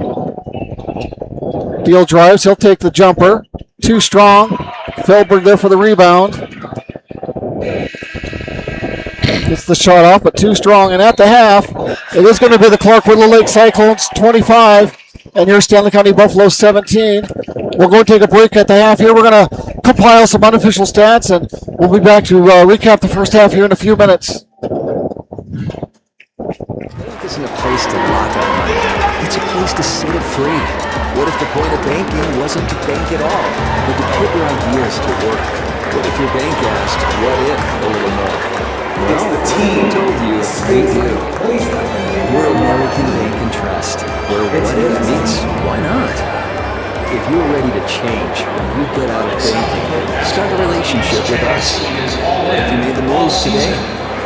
Deal drives. He'll take the jumper. Too strong. Felberg there for the rebound. Gets the shot off, but too strong. And at the half, it is going to be the Clark Willow Lake Cyclones 25 and your Stanley County Buffaloes 17. We're going to take a break at the half here. We're going to compile some unofficial stats, and we'll be back to recap the first half here in a few minutes. Bank isn't a place to lock up money. It's a place to set it free. What if the point of banking wasn't to bank at all, but to put your ideas to work? What if your bank asked, what if a little more? Well, it's the team told you, we do. We're American Bank and Trust. What if meets why not? If you're ready to change when you get out of banking, start a relationship with us. What if you made the move today?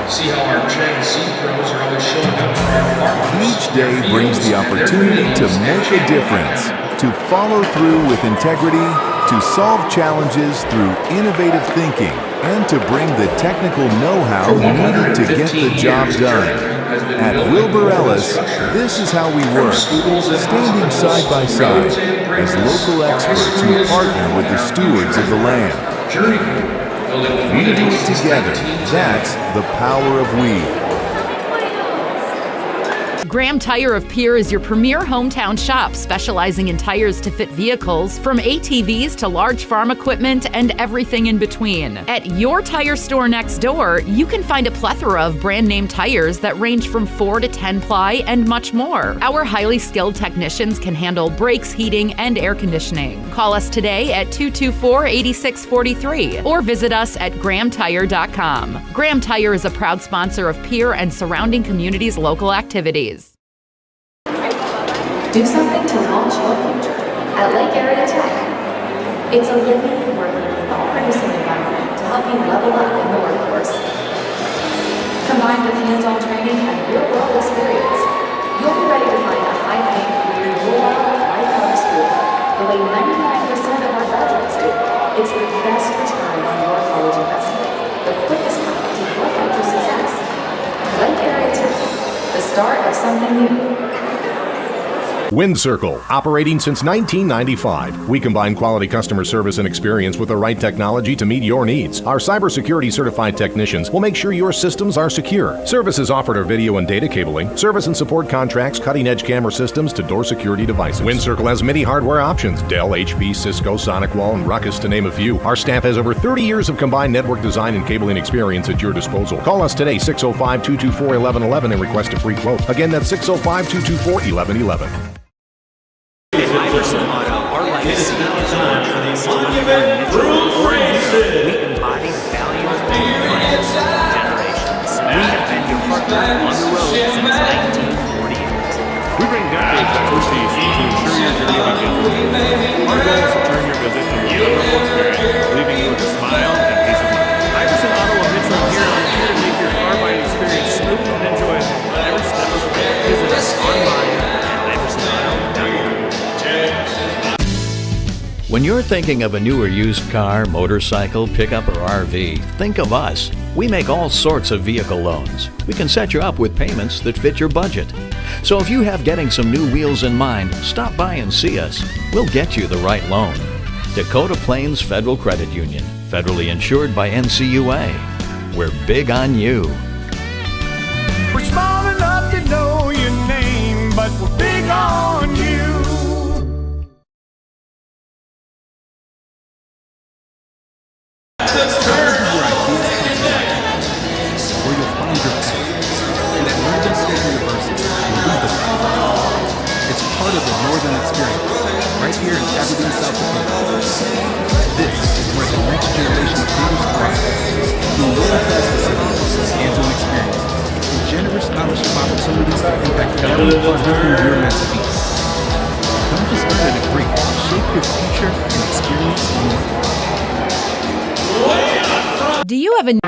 See how our trained seed pros are always showing up for our farmers. Each day brings the opportunity to make a difference, to follow through with integrity, to solve challenges through innovative thinking, and to bring the technical know-how needed to get the job done. At Wilbur Ellis, this is how we work, standing side by side as local experts who partner with the stewards of the land. We do it together. That's the power of we. Graham Tire of Pierre is your premier hometown shop, specializing in tires to fit vehicles, from ATVs to large farm equipment and everything in between. At your tire store next door, you can find a plethora of brand name tires that range from 4 to 10 ply and much more. Our highly skilled technicians can handle brakes, heating, and air conditioning. Call us today at 224-8643 or visit us at grahamtire.com. Graham Tire is a proud sponsor of Pierre and surrounding communities' local activities. Do something to launch your future at Lake Area Tech. It's a living, working, thought-producing environment to help you level up in the workforce. Combined with hands-on training and real-world experience, you'll be ready to find a high-paying career you'll love right out of school, the way 99% of our graduates do. It's the best return on your college investment, the quickest path to your future success. Lake Area Tech, the start of something new. Wind Circle, operating since 1995. We combine quality customer service and experience with the right technology to meet your needs. Our cybersecurity certified technicians will make sure your systems are secure. Services offered are video and data cabling, service and support contracts, cutting-edge camera systems to door security devices. Wind Circle has many hardware options: Dell, HP, Cisco, SonicWall, and Ruckus, to name a few. Our staff has over 30 years of combined network design and cabling experience at your disposal. Call us today, 605-224-1111, and request a free quote. Again, that's 605-224-1111. Iverson Auto, our legacy is monument. We embody the values of generations. We have been your partner on the road since 1948. We bring decades of expertise to ensure your journey begins with you. Our goal is to turn your visit to a memorable experience, leaving you with a smile and peace of mind. Iverson Auto will hit from here on here to make your car buying experience smooth and enjoyable every step of the way. Visit us online at iversonauto.com. When you're thinking of a new or used car, motorcycle, pickup, or RV, think of us. We make all sorts of vehicle loans. We can set you up with payments that fit your budget. So if you have getting some new wheels in mind, stop by and see us. We'll get you the right loan. Dakota Plains Federal Credit Union, federally insured by NCUA. We're big on you. We're small enough to know your name, but we're big on you. Where you'll find your path. And at Northern State University, we'll be the It's part of the Northern experience, right here in Aberdeen, South Dakota. This is where the next generation of leaders thrive. Through world-class facilities, hands-on experience, and generous scholarship opportunities that impact every part of who you're meant to be. Don't just earn a degree, shape your future and experience more. Do you have a...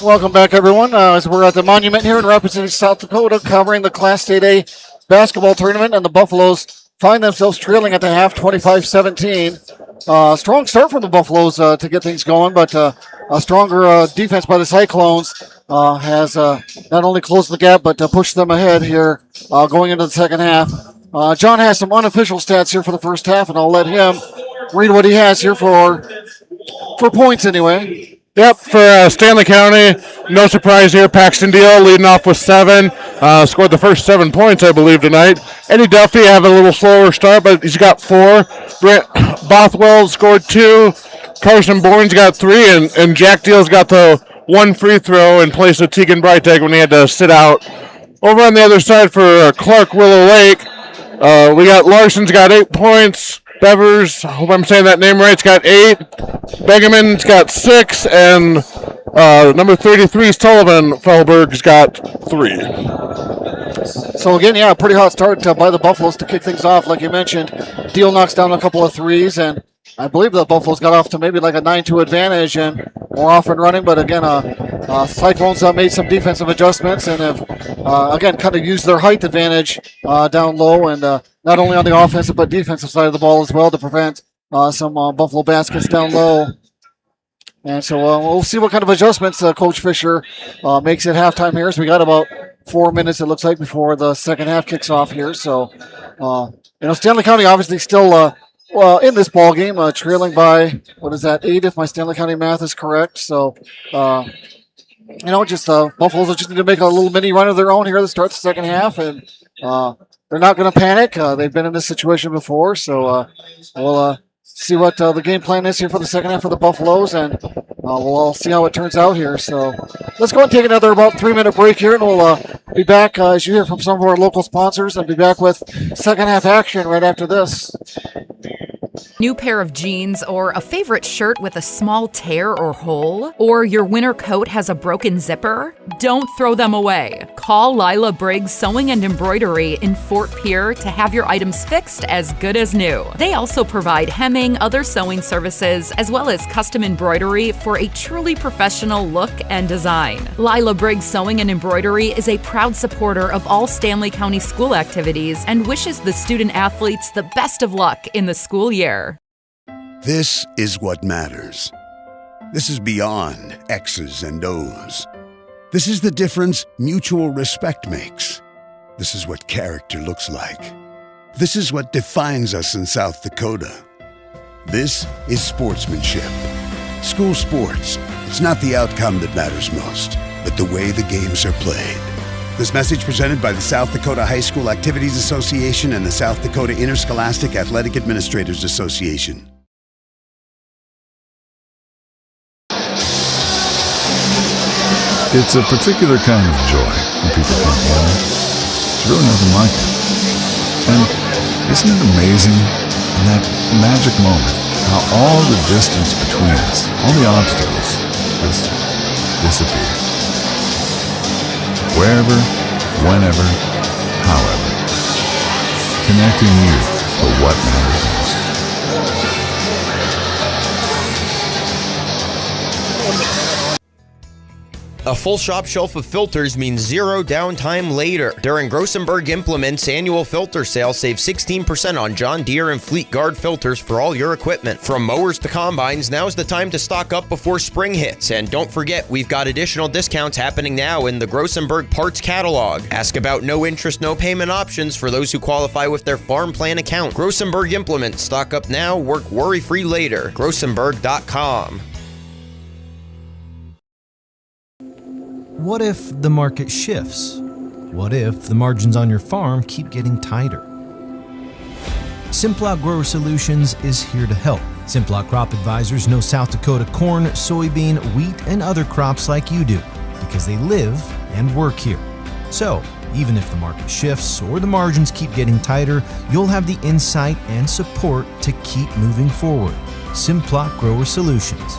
Welcome back, everyone. As we're at the Monument here in Rapid City, South Dakota, covering the Class 8A basketball tournament, and the Buffaloes find themselves trailing at the half, 25-17. Strong start from the Buffaloes to get things going, but a stronger defense by the Cyclones has not only closed the gap, but pushed them ahead here going into the second half. John has some unofficial stats here for the first half, and I'll let him read what he has here for points anyway. Yep, for Stanley County, no surprise here. Paxton Deal leading off with 7. Scored the first 7 points, I believe, tonight. Eddie Duffy having a little slower start, but he's got 4. Brent Bothwell scored 2. Carson Bourne's got 3, and Jack Deal's got the 1 free throw in place of Tegan Breiteg when he had to sit out. Over on the other side for Clark Willow Lake, we got Larson's got 8 points. Bevers, I hope I'm saying that name right, it's got 8. Begeman's got 6, and number 33, Sullivan Fellberg's got 3. So again, yeah, pretty hot start by the Buffaloes to kick things off. Like you mentioned, Deal knocks down a couple of threes, and I believe the Buffaloes got off to maybe like a 9-2 advantage and more off and running. But again, Cyclones made some defensive adjustments and have, again, kind of used their height advantage down low and not only on the offensive but defensive side of the ball as well to prevent some Buffalo baskets down low. And so we'll see what kind of adjustments Coach Fisher makes at halftime here. So we got about 4 minutes, it looks like, before the second half kicks off here. So, Stanley County obviously still in this ball game, trailing by, 8 if my Stanley County math is correct. So, Buffaloes are just need to make a little mini run of their own here to start the second half, and they're not going to panic. They've been in this situation before, so we'll see what the game plan is here for the second half for the Buffaloes, and we'll see how it turns out here. So let's go and take another about 3-minute break here, and we'll be back as you hear from some of our local sponsors, and be back with second half action right after this. New pair of jeans, or a favorite shirt with a small tear or hole, or your winter coat has a broken zipper? Don't throw them away. Call Lila Briggs Sewing and Embroidery in Fort Pierre to have your items fixed as good as new. They also provide hemming, other sewing services, as well as custom embroidery for a truly professional look and design. Lila Briggs Sewing and Embroidery is a proud supporter of all Stanley County school activities and wishes the student athletes the best of luck in the school year. This is what matters. This is beyond X's and O's. This is the difference mutual respect makes. This is what character looks like. This is what defines us in South Dakota. This is sportsmanship. School sports, it's not the outcome that matters most, but the way the games are played. This message presented by the South Dakota High School Activities Association and the South Dakota Interscholastic Athletic Administrators Association. It's a particular kind of joy when people come together. There's really nothing like it. And isn't it amazing in that magic moment how all the distance between us, all the obstacles, just disappear? Wherever, whenever, however. Connecting you to what matters most. A full shop shelf of filters means zero downtime later. During Grossenberg Implement's annual filter sale, save 16% on John Deere and Fleet Guard filters for all your equipment. From mowers to combines, now's the time to stock up before spring hits. And don't forget, we've got additional discounts happening now in the Grossenberg Parts Catalog. Ask about no interest, no payment options for those who qualify with their farm plan account. Grossenberg Implement, stock up now, work worry-free later. Grossenberg.com. What if the market shifts? What if the margins on your farm keep getting tighter? Simplot Grower Solutions is here to help. Simplot Crop Advisors know South Dakota corn, soybean, wheat, and other crops like you do because they live and work here. So, even if the market shifts or the margins keep getting tighter, you'll have the insight and support to keep moving forward. Simplot Grower Solutions.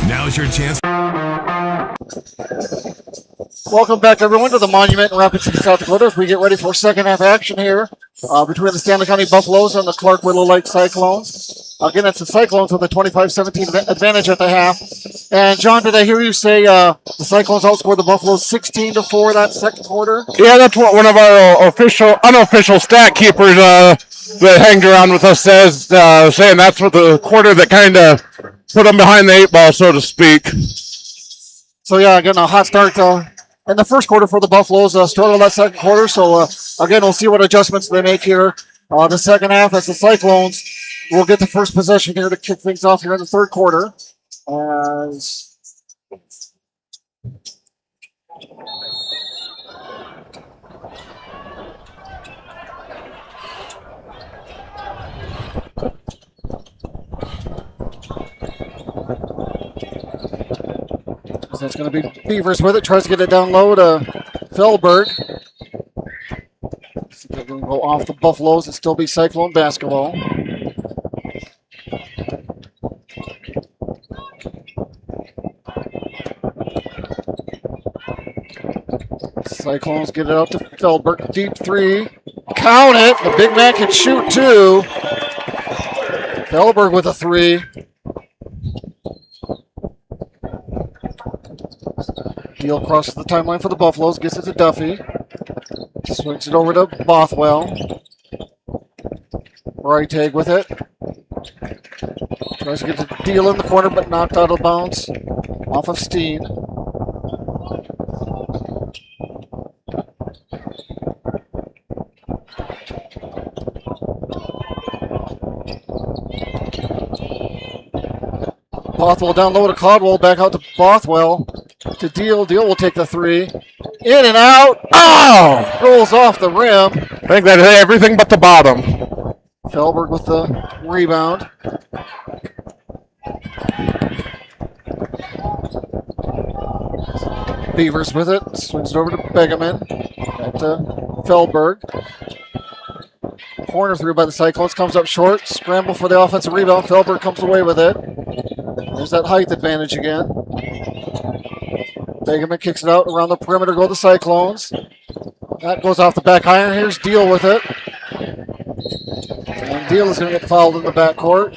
Now's your chance. Welcome back, everyone, to the Monument in Rapid City, South Dakota, as we get ready for second half action here between the Stanley County Buffaloes and the Clark Willow Lake Cyclones. Again, it's the Cyclones with a 25-17 advantage at the half. And, John, did I hear you say the Cyclones outscored the Buffaloes 16-4 that second quarter? Yeah, that's what one of our unofficial stat keepers that hangs around with us says, saying that's what the quarter that kind of put them behind the 8 ball, so to speak. So, yeah, again, a hot start in the first quarter for the Buffaloes, struggled that second quarter. So, again, we'll see what adjustments they make here. The second half, as the Cyclones will get the first possession here to kick things off here in the third quarter. As So it's going to be Beavers with it. Tries to get it down low to Feldberg. So they're going to go off the Buffaloes and still be Cyclone basketball. Cyclones get it out to Feldberg. Deep three. Count it. The big man can shoot too. Feldberg with a three. Deal crosses the timeline for the Buffaloes. Gets it to Duffy. Swings it over to Bothwell. Right tag with it. Tries to get the deal in the corner, but knocked out of bounds off of Steen. Bothwell down low to Caldwell, back out to Bothwell to Deal. Deal will take the three. In and out. Oh! Rolls off the rim. I think that hit everything but the bottom. Feldberg with the rebound. Beavers with it. Swings it over to Begeman. Back to Feldberg. Corner through by the Cyclones. Comes up short. Scramble for the offensive rebound. Feldberg comes away with it. There's that height advantage again. Begeman kicks it out around the perimeter. Go the Cyclones. That goes off the back iron. Here's Deal with it. And Deal is going to get fouled in the backcourt.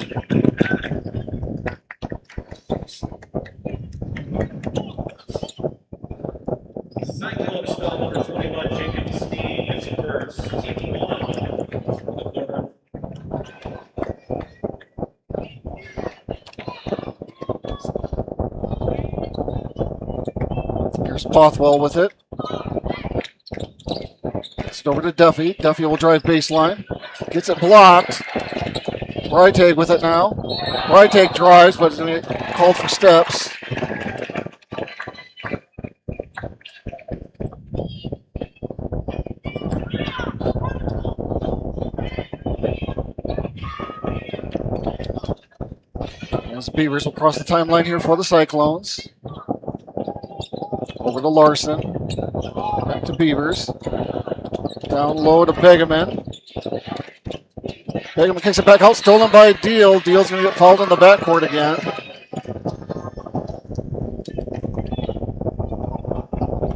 Cyclones foul number 21, Jacob Steen is first, team 1. Here's Bothwell with it. It's over to Duffy. Duffy will drive baseline. Gets it blocked. Breitag with it now. Breitag drives, but it's going to get called for steps. As Beavers will cross the timeline here for the Cyclones. Over to Larson. Back to Beavers. Down low to Begeman. Begeman kicks it back out, stolen by Deal. Deal's going to get fouled in the backcourt again.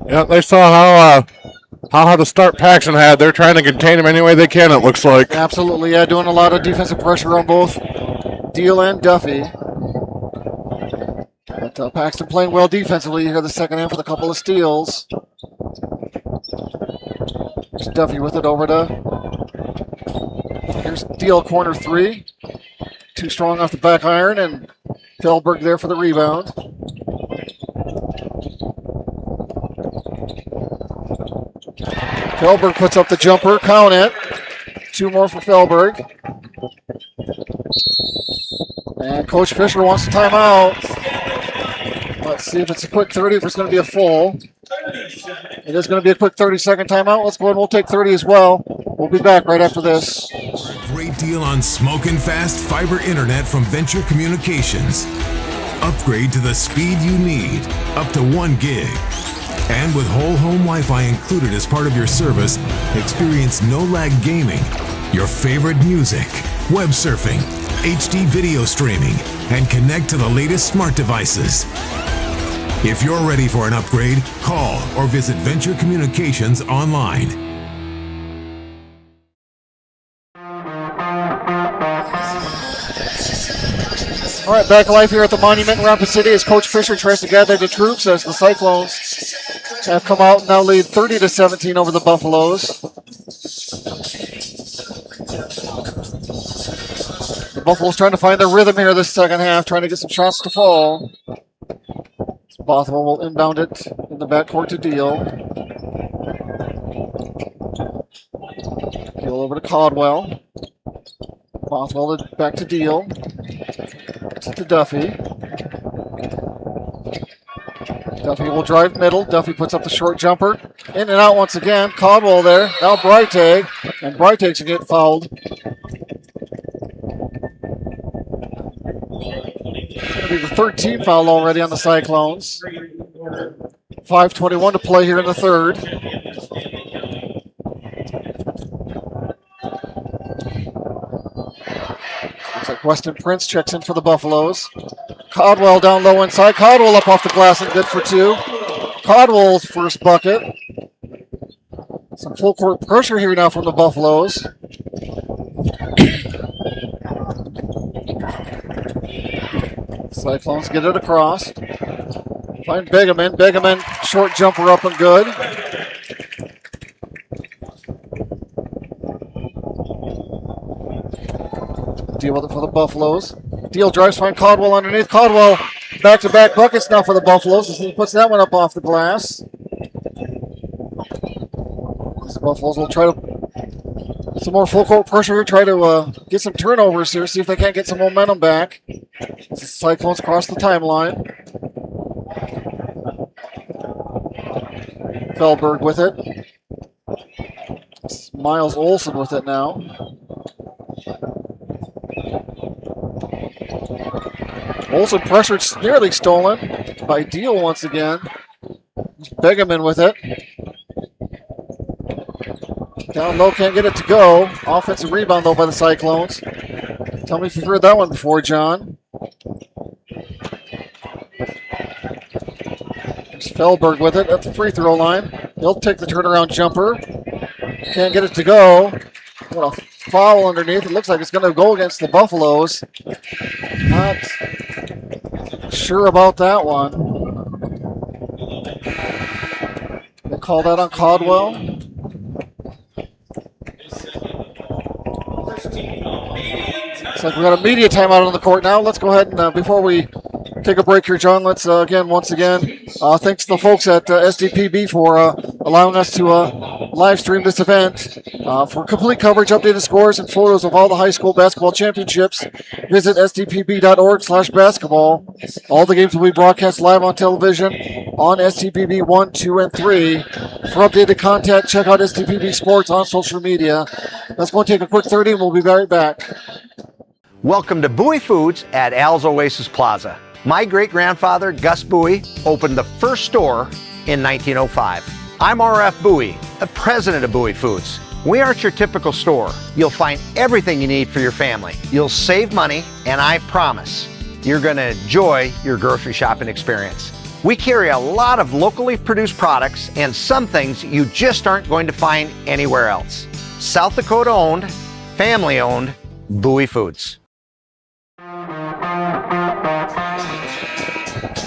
Yeah, they saw how hard to start Paxson had. They're trying to contain him any way they can, it looks like. Absolutely, yeah, doing a lot of defensive pressure on both Deal and Duffy. But Paxton playing well defensively here the second half with a couple of steals. Here's Duffy with it over to... Here's Deal corner three. Too strong off the back iron, and Feldberg there for the rebound. Feldberg puts up the jumper, count it. Two more for Feldberg. And Coach Fisher wants a timeout. Let's see if it's a quick 30, if it's going to be a full. It is going to be a quick 30-second timeout. Let's go ahead and we'll take 30 as well. We'll be back right after this. Great deal on smoking fast fiber internet from Venture Communications. Upgrade to the speed you need, up to 1 gig. And with whole home Wi-Fi included as part of your service, experience no-lag gaming, your favorite music, web surfing, HD video streaming, and connect to the latest smart devices. If you're ready for an upgrade, call or visit Venture Communications online. All right, back live here at the Monument in Rapid City as Coach Fisher tries to gather the troops as the Cyclones have come out and now lead 30-17 over the Buffaloes. The Buffaloes trying to find their rhythm here this second half, trying to get some shots to fall. Bothwell will inbound it in the backcourt to Deal. Deal over to Caldwell. Bothwell back to Deal. To Duffy. Duffy will drive middle. Duffy puts up the short jumper. In and out once again. Caldwell there. Now Breitag. And Breitag's going to get fouled. It's going to be the 13th foul already on the Cyclones. 5:21 to play here in the third. Looks like Weston Prince checks in for the Buffaloes. Codwell down low inside. Codwell up off the glass and good for two. Codwell's first bucket. Some full court pressure here now from the Buffaloes. Cyclones get it across. Find Begeman. Begeman, short jumper up and good. Deal with it for the Buffaloes. Deal drives, find Codwell underneath. Codwell, back-to-back buckets now for the Buffaloes as he puts that one up off the glass. The Buffaloes will try to some more full court pressure here, try to get some turnovers here, see if they can't get some momentum back. As the Cyclones cross the timeline. Feldberg with it. It's Miles Olson with it now. Olson pressured, nearly stolen by Deal once again. Begeman with it. Down low, can't get it to go. Offensive rebound though by the Cyclones. Tell me if you've heard that one before, John. There's Feldberg with it at the free throw line. He'll take the turnaround jumper. Can't get it to go. What a foul underneath. It looks like it's going to go against the Buffaloes. Not sure about that one. They call that on Codwell. Looks like we got a media timeout on the court now. Let's go ahead and before we take a break here, John, let's once again, thanks to the folks at SDPB for allowing us to live stream this event. For complete coverage, updated scores, and photos of all the high school basketball championships, visit sdpb.org/basketball. All the games will be broadcast live on television on SDPB 1, 2, and 3. For updated content, check out SDPB Sports on social media. Let's go and take a quick 30 and we'll be right back. Welcome to Bowie Foods at Al's Oasis Plaza. My great-grandfather, Gus Bowie, opened the first store in 1905. I'm R.F. Bowie, the president of Bowie Foods. We aren't your typical store. You'll find everything you need for your family. You'll save money, and I promise you're going to enjoy your grocery shopping experience. We carry a lot of locally produced products and some things you just aren't going to find anywhere else. South Dakota owned, family owned, Bowie Foods.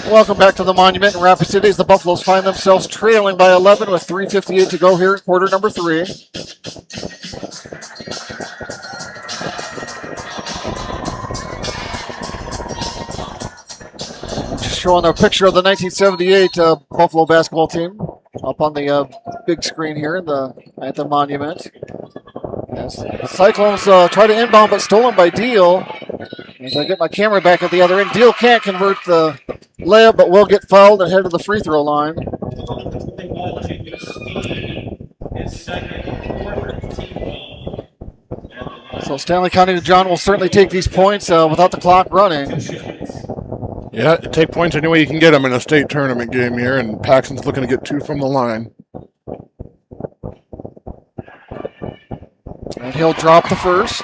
Welcome back to the Monument in Rapid City as the Buffaloes find themselves trailing by 11 with 3:58 to go here in quarter number 3. Just showing a picture of the 1978 Buffalo basketball team up on the big screen here at the Monument. Yes. The Cyclones try to inbound but stolen by Deal. As I get my camera back at the other end, Deal can't convert the layup, but will get fouled and head to the free throw line. So Stanley County, John, will certainly take these points without the clock running. Yeah, take points any way you can get them in a state tournament game here, and Paxton's looking to get 2 from the line. And he'll drop the first.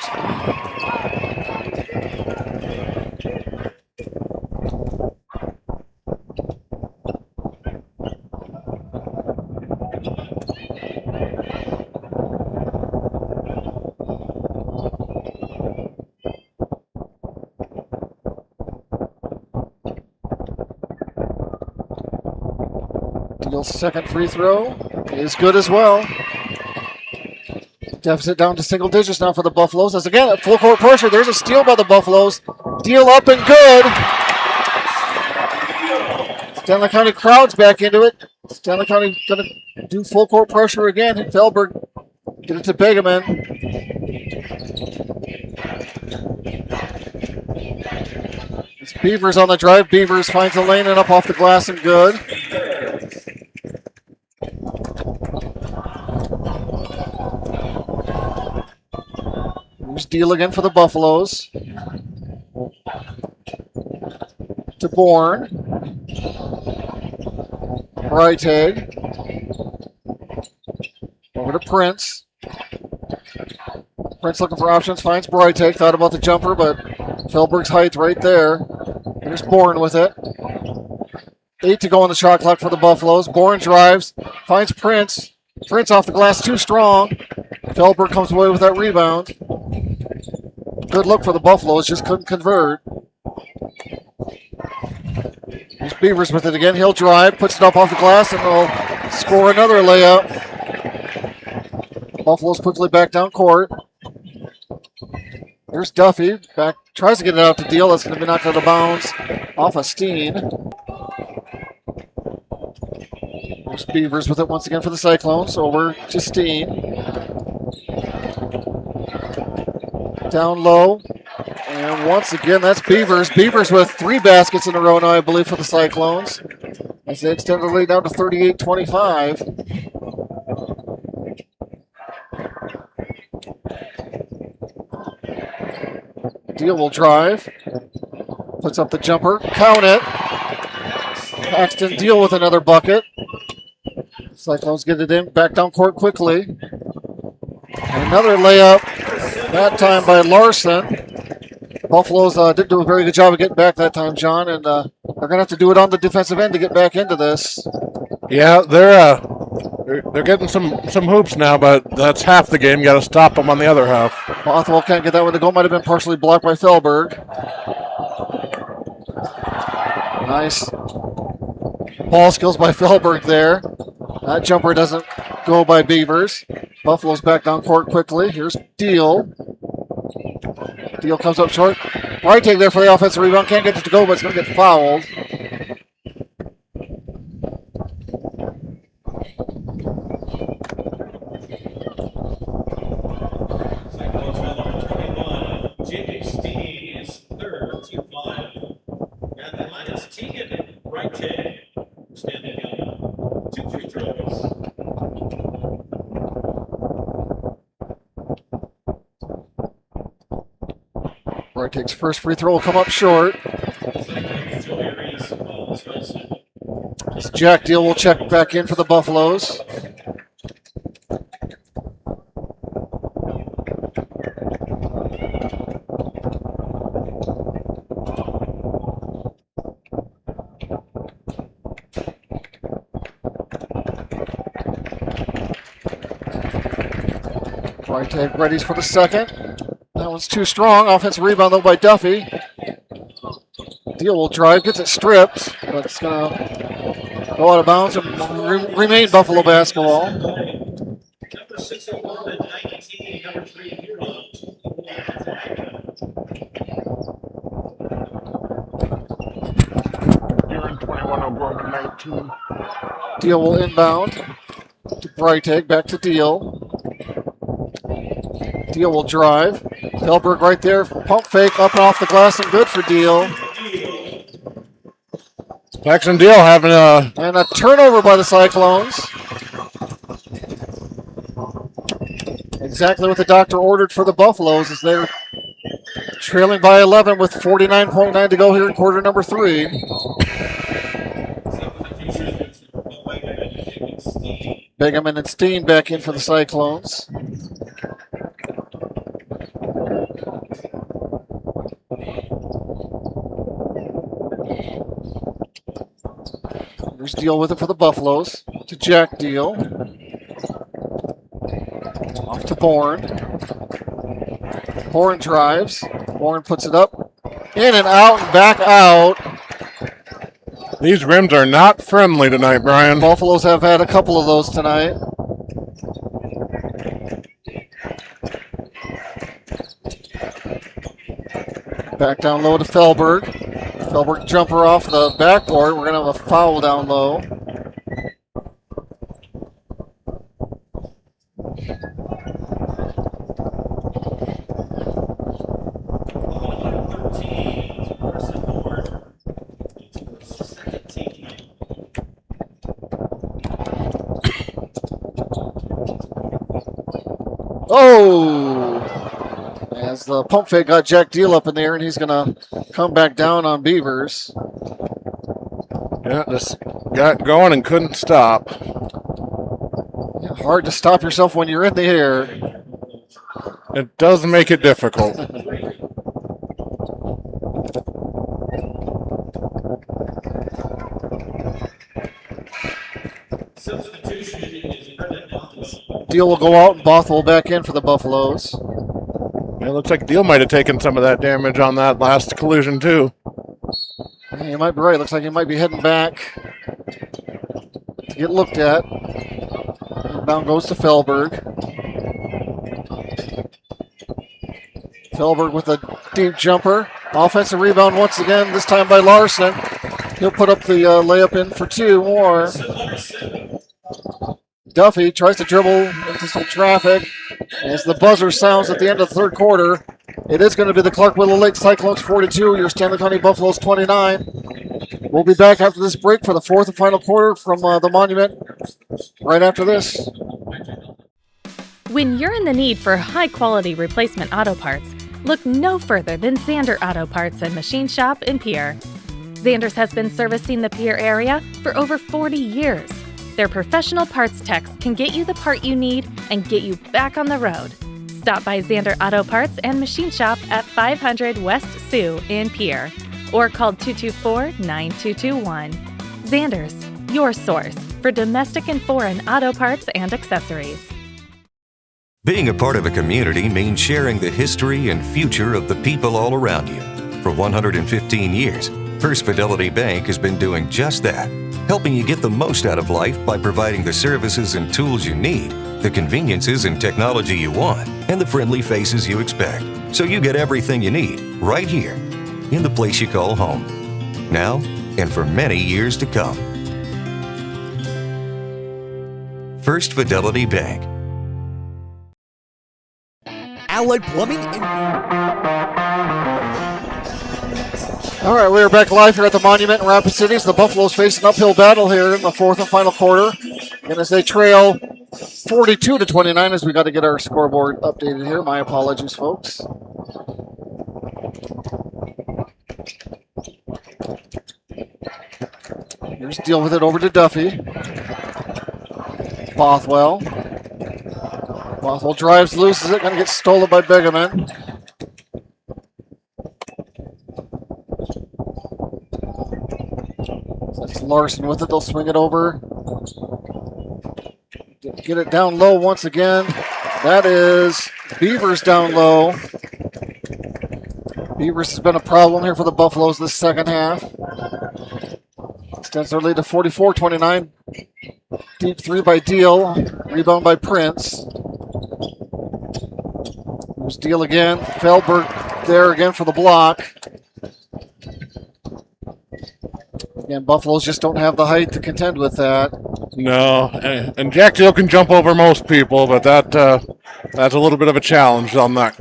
Deal's second free throw is good as well. Deficit down to single digits now for the Buffaloes. As again, at full court pressure, there's a steal by the Buffaloes. Deal up and good. Stanley County crowds back into it. Stanley County going to do full court pressure again. And Feldberg get it to Begeman. It's Beavers on the drive. Beavers finds the lane and up off the glass and good. Here's Deal again for the Buffaloes. To Bourne. Breitag. Over to Prince. Prince looking for options, finds Breitag. Thought about the jumper, but Felberg's height right there. Here's Bourne with it. 8 to go on the shot clock for the Buffaloes. Bourne drives, finds Prince. Prince off the glass, too strong. Felberg comes away with that rebound. Good look for the Buffaloes, just couldn't convert. Here's Beavers with it again. He'll drive, puts it up off the glass, and they'll score another layup. Buffalo's quickly back down court. There's Duffy. Back, tries to get it out to Deal. That's going to be knocked out of bounds off of Steen. There's Beavers with it once again for the Cyclones. Over to Steen. Down low. And once again, that's Beavers. Beavers with 3 baskets in a row now, I believe, for the Cyclones, as they extend the lead down to 38-25. Deal will drive. Puts up the jumper. Count it. Paxton Deal with another bucket. Cyclones get it in. Back down court quickly. And another layup. That time by Larson. Buffaloes didn't do a very good job of getting back that time, John, and they're going to have to do it on the defensive end to get back into this. Yeah, they're getting some hoops now, but that's half the game. Got to stop them on the other half. Bothwell can't get that one. The goal might have been partially blocked by Felberg. Nice ball skills by Felberg there. That jumper doesn't go by Beavers. Buffalo's back down court quickly. Here's Deal. Deal comes up short. Breitag there for the offensive rebound. Can't get it to go, but it's going to get fouled. Jacob Steen is third, team 5. At the line, it's Tegan Breitag standing on 2 free throws. Breitag's first free throw will come up short. Jack Deal will check back in for the Buffaloes. Breitag readies for the second. That one's too strong. Offensive rebound, though, by Duffy. Deal will drive, gets it stripped, but it's going to go out of bounds and remain Buffalo basketball. Number 601 and 19, number 3 Hero. You're in 21 over 19. Deal will inbound to Breitag, back to Deal. Deal will drive. Felberg right there, pump fake, up and off the glass, and good for Deal. Paxton Deal having a turnover by the Cyclones. Exactly what the doctor ordered for the Buffaloes, as they're trailing by 11 with 49.9 to go here in quarter number 3. Begeman and Steen back in for the Cyclones. There's Deal with it for the Buffaloes. To Jack Deal. Off to Bourne. Bourne drives. Bourne puts it up. In and out and back out. These rims are not friendly tonight, Brian. Buffaloes have had a couple of those tonight. Back down low to Felberg. Felberg jumper off the backboard. We're going to have a foul down low. Oh! As the pump fake got Jack Deal up in the air, and he's going to come back down on Beavers. Yeah, got going and couldn't stop. Yeah, hard to stop yourself when you're in the air. It does make it difficult. Deal will go out and Bothwell back in for the Buffaloes. It looks like Deal might have taken some of that damage on that last collision, too. Yeah, you might be right. Looks like he might be heading back to get looked at. Inbound goes to Felberg. Felberg with a deep jumper. Offensive rebound once again, this time by Larson. He'll put up the layup in for two more. Duffy tries to dribble into some traffic. As the buzzer sounds at the end of the third quarter, it is going to be the Clark Willow Lake Cyclones 42, your Stanley County Buffaloes 29. We'll be back after this break for the fourth and final quarter from the Monument right after this. When you're in the need for high-quality replacement auto parts, look no further than Zander Auto Parts and Machine Shop in Pierre. Zander's has been servicing the Pierre area for over 40 years. Their professional parts techs can get you the part you need and get you back on the road. Stop by Zander Auto Parts and Machine Shop at 500 West Sioux in Pierre or call 224-9221. Zander's, your source for domestic and foreign auto parts and accessories. Being a part of a community means sharing the history and future of the people all around you. For 115 years, First Fidelity Bank has been doing just that, helping you get the most out of life by providing the services and tools you need, the conveniences and technology you want, and the friendly faces you expect. So you get everything you need right here in the place you call home. Now and for many years to come. First Fidelity Bank. Allied Plumbing All right, we are back live here at the Monument in Rapid City. The Buffaloes face an uphill battle here in the fourth and final quarter. And as they trail 42-29, as we got to get our scoreboard updated here. My apologies, folks. Here's Deal with it over to Duffy. Bothwell. Bothwell drives, loses it, going to get stolen by Begeman. That's Larson with it. They'll swing it over. Get it down low once again. That is Beavers down low. Beavers has been a problem here for the Buffaloes this second half. Extends their lead to 44-29. Deep three by Deal. Rebound by Prince. Here's Deal again. Felberg there again for the block. Again, Buffaloes just don't have the height to contend with that. No, and Jack Deal can jump over most people, but that's a little bit of a challenge on that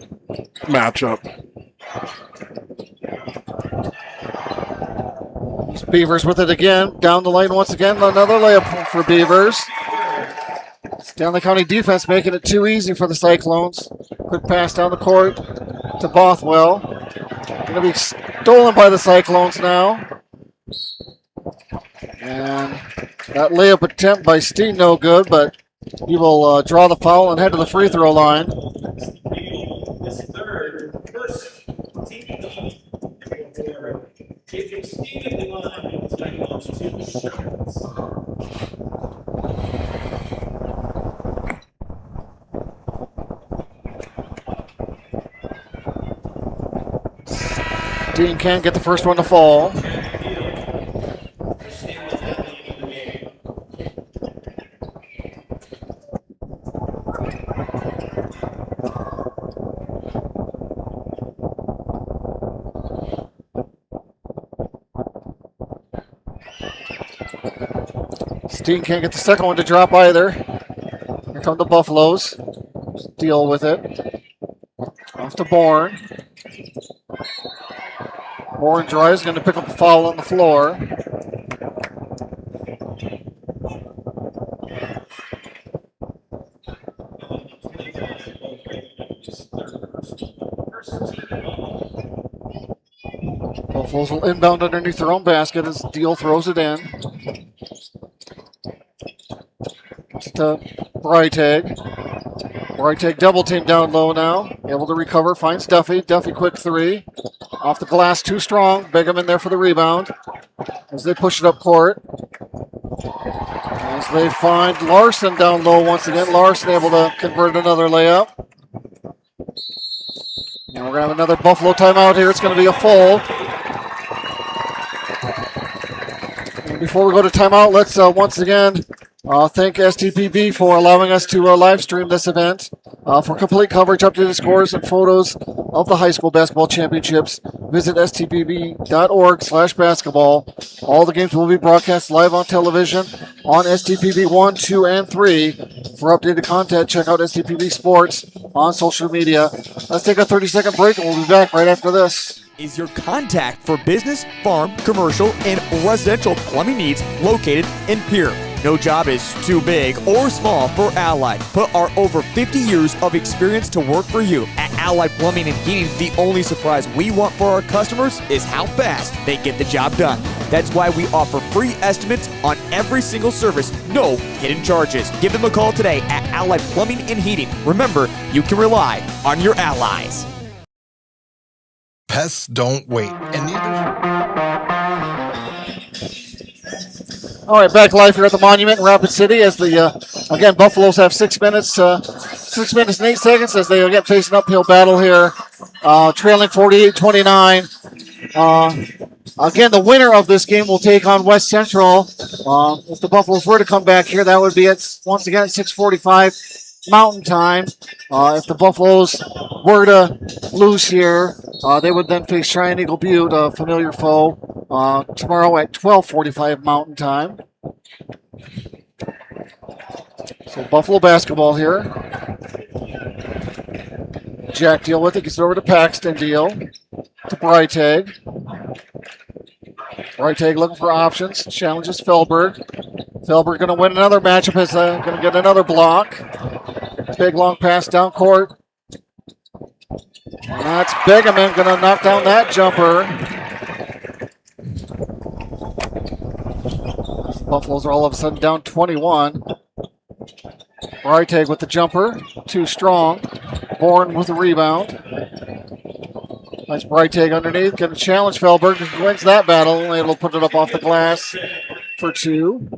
matchup. Beavers with it again. Down the lane once again. Another layup for Beavers. Stanley County defense making it too easy for the Cyclones. Quick pass down the court to Bothwell. Going to be stolen by the Cyclones now. And that layup attempt by Steen no good, but he will draw the foul and head to the free throw line. Steen can't get the first one to fall. Steen can't get the second one to drop either. Here come the Buffaloes. Deal with it. Off to Bourne. Bourne drives, going to pick up a foul on the floor. Buffaloes will inbound underneath their own basket as Deal throws it in. to Breitag. Breitag double team down low now. Able to recover. Finds Duffy. Duffy quick three. Off the glass, too strong. Bigham in there for the rebound. As they push it up court. As they find Larson down low once again. Larson able to convert another layup. And we're going to have another Buffalo timeout here. It's going to be a full. And before we go to timeout, let's once again thank STPB for allowing us to live stream this event. For complete coverage, updated scores, and photos of the high school basketball championships, visit stpb.org/basketball. All the games will be broadcast live on television on STPB 1, 2, and 3. For updated content, check out STPB Sports on social media. Let's take a 30-second break, and we'll be back right after this. Is your contact for business, farm, commercial, and residential plumbing needs located in Pierre. No job is too big or small for Allied. Put our over 50 years of experience to work for you. At Allied Plumbing and Heating, the only surprise we want for our customers is how fast they get the job done. That's why we offer free estimates on every single service, no hidden charges. Give them a call today at Allied Plumbing and Heating. Remember, you can rely on your allies. Pests don't wait, and neither. All right, back live here at the Monument in Rapid City as the, again, Buffaloes have 6 minutes and 8 seconds as they get facing an uphill battle here, trailing 48-29. Again, the winner of this game will take on West Central. If the Buffaloes were to come back here, that would be once again at 6:45 Mountain Time. If the Buffaloes were to lose here, they would then face Cheyenne Eagle Butte, a familiar foe, tomorrow at 12:45 Mountain Time. So Buffalo basketball here. Jack Deal with it, gets it over to Paxton. Deal to Breitag. Breitag looking for options, challenges Felberg. Felberg going to win another matchup, is going to get another block. Big long pass down court. And that's Begeman going to knock down that jumper. Buffaloes are all of a sudden down 21. Breitag with the jumper, too strong. Bourne with the rebound. Nice Breitag underneath, going to challenge Felberg. Wins that battle, able to put it up off the glass for two.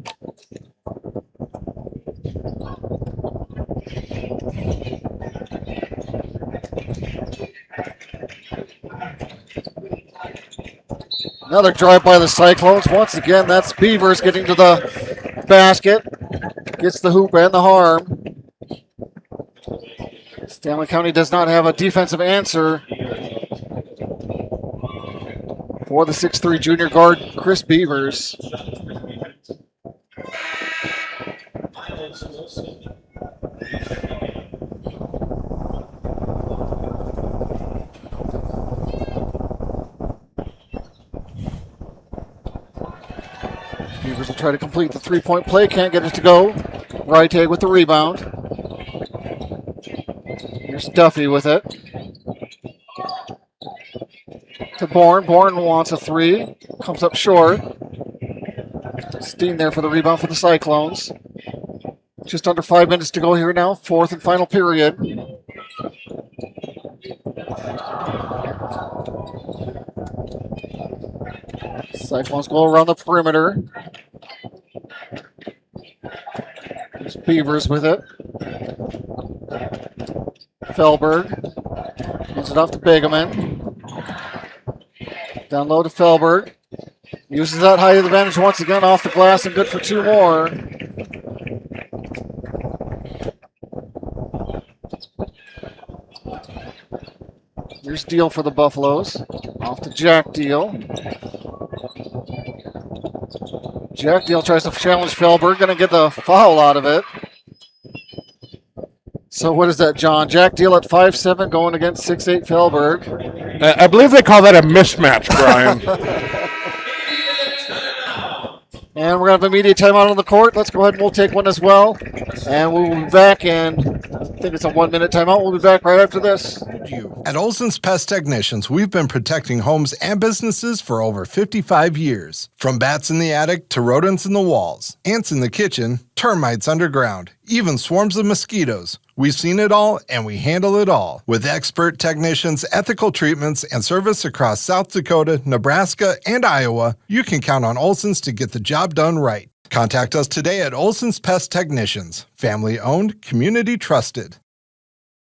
Another drive by the Cyclones. Once again, that's Beavers getting to the basket. Gets the hoop and the harm. Stanley County does not have a defensive answer for the 6'3" junior guard, Chris Beavers. Beavers will try to complete the three-point play. Can't get it to go. Breitag with the rebound. Here's Duffy with it. To Bourne. Bourne wants a three. Comes up short. Steen there for the rebound for the Cyclones. Just under 5 minutes to go here now. Fourth and final period. Cyclones go around the perimeter. There's Beavers with it. Felberg. Hands it off to Begeman. Down low to Felberg. Uses that height advantage once again off the glass and good for two more. Here's Deal for the Buffaloes. Off to Jack Deal. Jack Deal tries to challenge Felberg. Going to get the foul out of it. So what is that, John? Jack Deal at 5'7", going against 6'8" Felberg. I believe they call that a mismatch, Brian. And we're going to have a media timeout on the court. Let's go ahead and we'll take one as well. And we will be back in, I think it's a 1 minute timeout. We'll be back right after this. At Olson's Pest Technicians, we've been protecting homes and businesses for over 55 years. From bats in the attic to rodents in the walls, ants in the kitchen, termites underground, even swarms of mosquitoes. We've seen it all and we handle it all. With expert technicians, ethical treatments, and service across South Dakota, Nebraska, and Iowa, you can count on Olson's to get the job done right. Contact us today at Olson's Pest Technicians. Family owned, community trusted.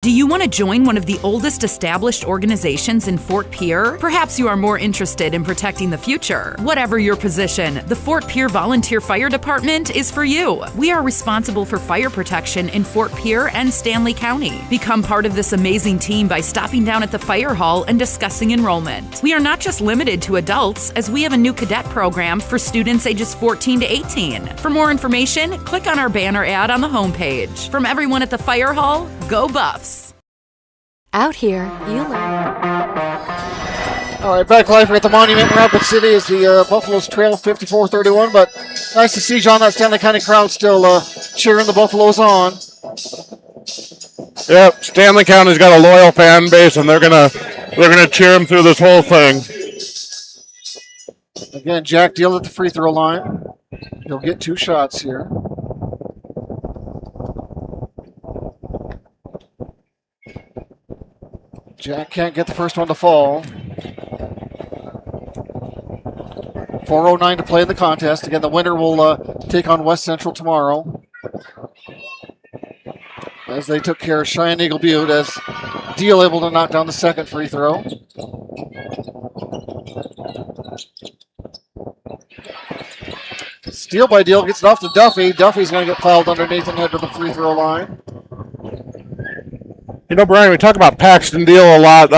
Do you want to join one of the oldest established organizations in Fort Pierre? Perhaps you are more interested in protecting the future. Whatever your position, the Fort Pierre Volunteer Fire Department is for you. We are responsible for fire protection in Fort Pierre and Stanley County. Become part of this amazing team by stopping down at the fire hall and discussing enrollment. We are not just limited to adults, as we have a new cadet program for students ages 14 to 18. For more information, click on our banner ad on the homepage. From everyone at the fire hall, go Buffs! Out here, you learn. All right, back live here at the Monument in Rapid City as the Buffaloes trail 54-31. But nice to see, John, that Stanley County crowd still cheering the Buffaloes on. Yep, Stanley County's got a loyal fan base, and they're gonna cheer them through this whole thing. Again, Jack Deal at the free throw line. He'll get 2 shots here. Jack can't get the first one to fall. 4:09 to play in the contest. Again, the winner will take on West Central tomorrow. As they took care of Cheyenne Eagle Butte, as Deal able to knock down the second free throw. Steal by Deal, gets it off to Duffy. Duffy's going to get fouled underneath and head to the free throw line. You know, Brian, we talk about Paxton Deal a lot.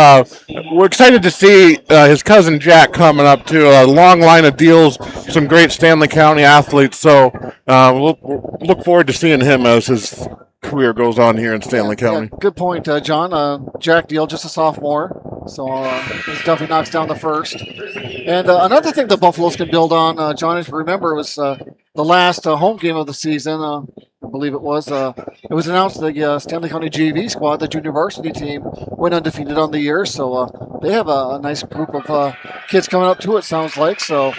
We're excited to see his cousin Jack coming up to a long line of Deals, some great Stanley County athletes. So we'll look forward to seeing him as his career goes on here in Stanley County. Yeah, good point, John. Jack Deal, just a sophomore. So as Duffy knocks down the first. And another thing the Buffaloes can build on, John, is remember it was the last home game of the season. I believe it was announced the Stanley County JV squad, the junior varsity team, went undefeated on the year. So they have a nice group of kids coming up too, it sounds like. So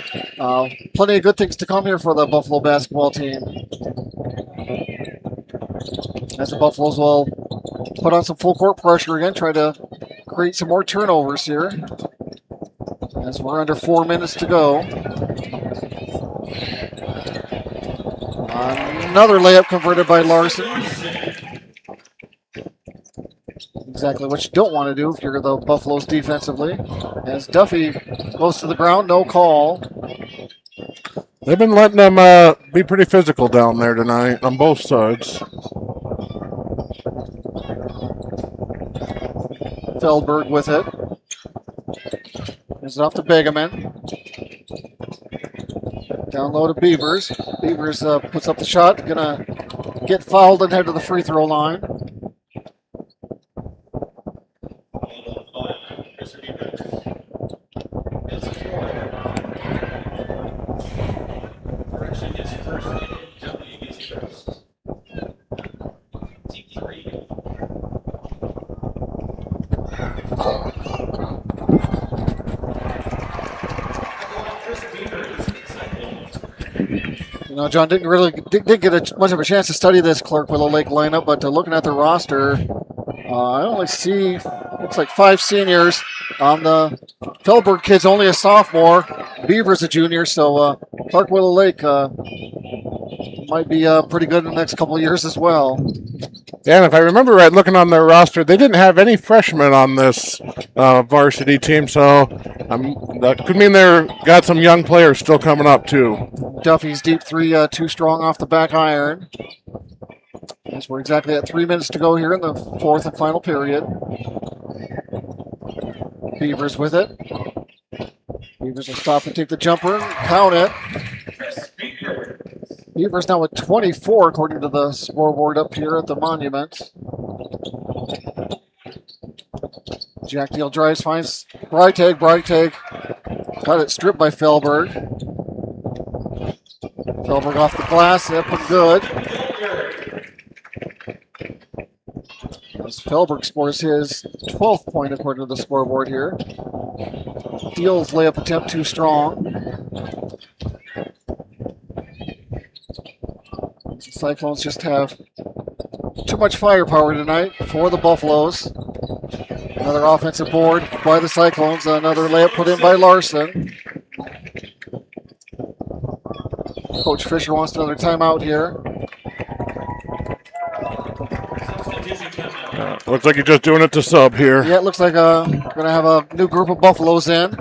plenty of good things to come here for the Buffalo basketball team. As the Buffaloes will put on some full court pressure again, try to create some more turnovers here. As we're under 4 minutes to go. Another layup converted by Larson. Exactly what you don't want to do if you're the Buffaloes defensively. As Duffy goes to the ground, no call. They've been letting them be pretty physical down there tonight on both sides. Feldberg with it. Is it off to Begeman. Down low to Beavers. Beavers puts up the shot. Gonna get fouled and head to the free throw line. You know, John didn't get much of a chance to study this Clark Willow Lake lineup, but looking at the roster, I only see looks like 5 seniors. The Feldberg kid's only a sophomore. Beaver's a junior, so Clark Willow Lake might be pretty good in the next couple of years as well. Yeah, and if I remember right, looking on their roster, they didn't have any freshmen on this varsity team, so that could mean they've got some young players still coming up, too. Duffy's deep three, too strong off the back iron. As we're exactly at 3 minutes to go here in the fourth and final period. Beavers with it. Beavers will stop and take the jumper and count it. Beavers now at 24, according to the scoreboard up here at the Monument. Jack Deal drives, finds Breitag. Breitag got it stripped by Feldberg. Feldberg off the glass, up and good. As Felberg scores his 12th point according to the scoreboard here. Deal's layup attempt too strong. The Cyclones just have too much firepower tonight for the Buffaloes. Another offensive board by the Cyclones. Another layup put in by Larson. Coach Fisher wants another timeout here. Looks like you're just doing it to sub here. Yeah, it looks like we're going to have a new group of Buffaloes in.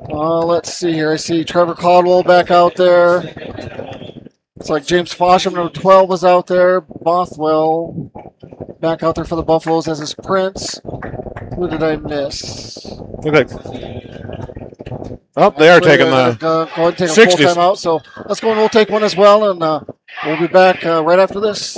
Let's see here. I see Trevor Caldwell back out there. It's like James Fosham, number 12, was out there. Bothwell back out there for the Buffaloes, as is Prince. Who did I miss? Okay. Oh, they are taking the go ahead and take a 60s. full timeout. So let's go and we'll take one as well, and we'll be back right after this.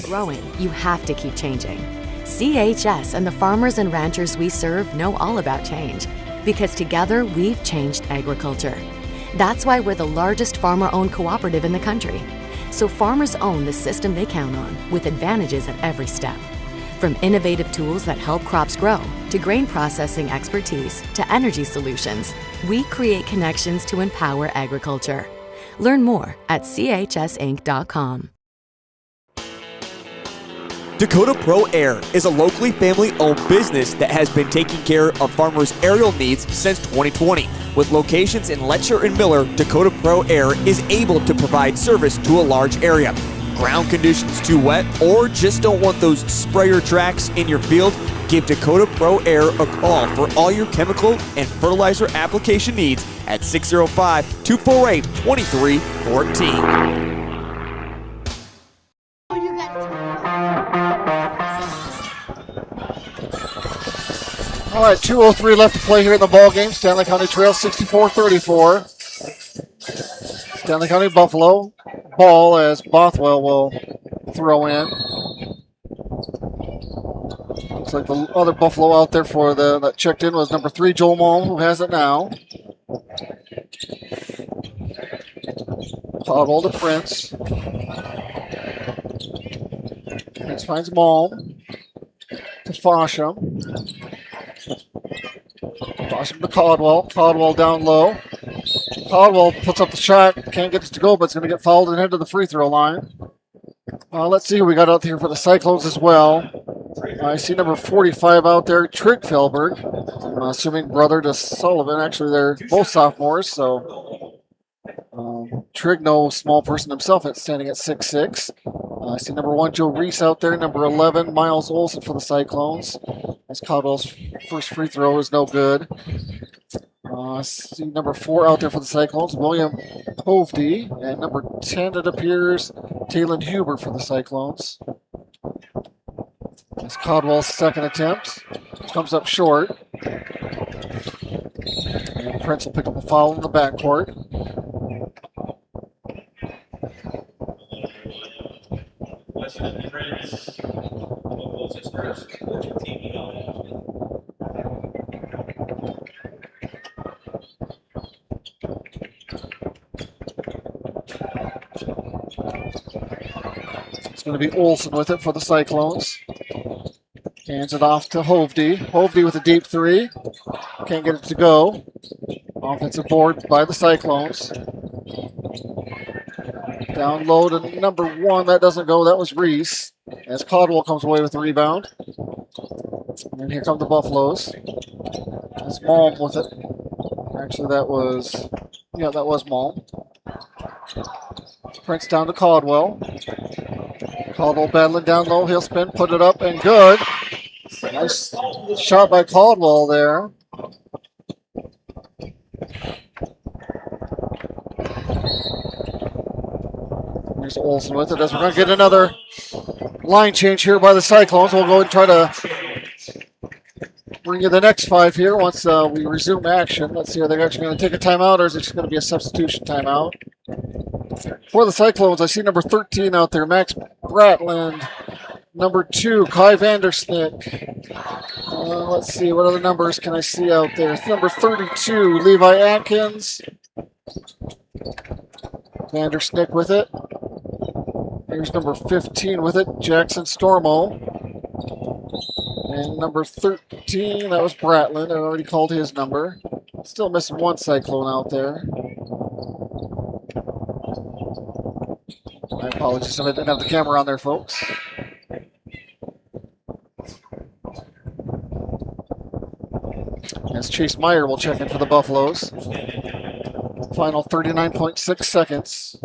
Growing, you have to keep changing. CHS and the farmers and ranchers we serve know all about change, because together we've changed agriculture. That's why we're the largest farmer-owned cooperative in the country. So farmers own the system they count on, with advantages at every step. From innovative tools that help crops grow, to grain processing expertise, to energy solutions, we create connections to empower agriculture. Learn more at chsinc.com. Dakota Pro Air is a locally family-owned business that has been taking care of farmers' aerial needs since 2020. With locations in Letcher and Miller, Dakota Pro Air is able to provide service to a large area. Ground conditions too wet, or just don't want those sprayer tracks in your field? Give Dakota Pro Air a call for all your chemical and fertilizer application needs at 605-248-2314. All right, 2:03 left to play here in the ball game. Stanley County trails 64-34. Stanley County Buffalo ball as Bothwell will throw in. Looks like the other Buffalo out there for that checked in was number 3, Joel Malm, who has it now. Caldwell to Prince. Prince finds Malm to Fosham. Fosham to Caldwell. Caldwell down low. Caldwell puts up the shot. Can't get it to go, but it's going to get fouled and head to the free throw line. Let's see who we got out here for the Cyclones as well. I see number 45 out there, Trig Felberg. I'm assuming brother to Sullivan. Actually, they're both sophomores, so Trig, no small person himself, standing at 6'6". I see number 1, Joe Reese out there. Number 11, Miles Olson for the Cyclones. As Caldwell's first free throw is no good. I see number 4 out there for the Cyclones, William Hovde. And number 10, it appears, Talon Huber for the Cyclones. That's Caldwell's second attempt. Comes up short. And Prince will pick up a foul in the backcourt. It's going to be Olson with it for the Cyclones. Hands it off to Hovde. Hovde with a deep 3. Can't get it to go. Offensive board by the Cyclones. Down low to number 1. That doesn't go. That was Reese. As Caldwell comes away with the rebound. And here come the Buffaloes. That's Malm with it. Actually, that was Malm. Prince down to Caldwell. Caldwell battling down low. He'll spin, put it up, and good. Nice shot by Caldwell there. There's Olson with it as we're going to get another line change here by the Cyclones. We'll go and try to bring you the next 5 here once we resume action. Let's see, are they actually going to take a timeout, or is it just going to be a substitution timeout? For the Cyclones, I see number 13 out there, Max Bratland. Number 2, Kai Vandersnick. Let's see, what other numbers can I see out there? Number 32, Levi Atkins. Vandersnick with it. Here's number 15 with it, Jackson Stormo. And number 13, that was Bratlin. I already called his number. Still missing one Cyclone out there. My apologies if I didn't have the camera on there, folks. As Chase Meyer will check in for the Buffaloes. Final 39.6 seconds.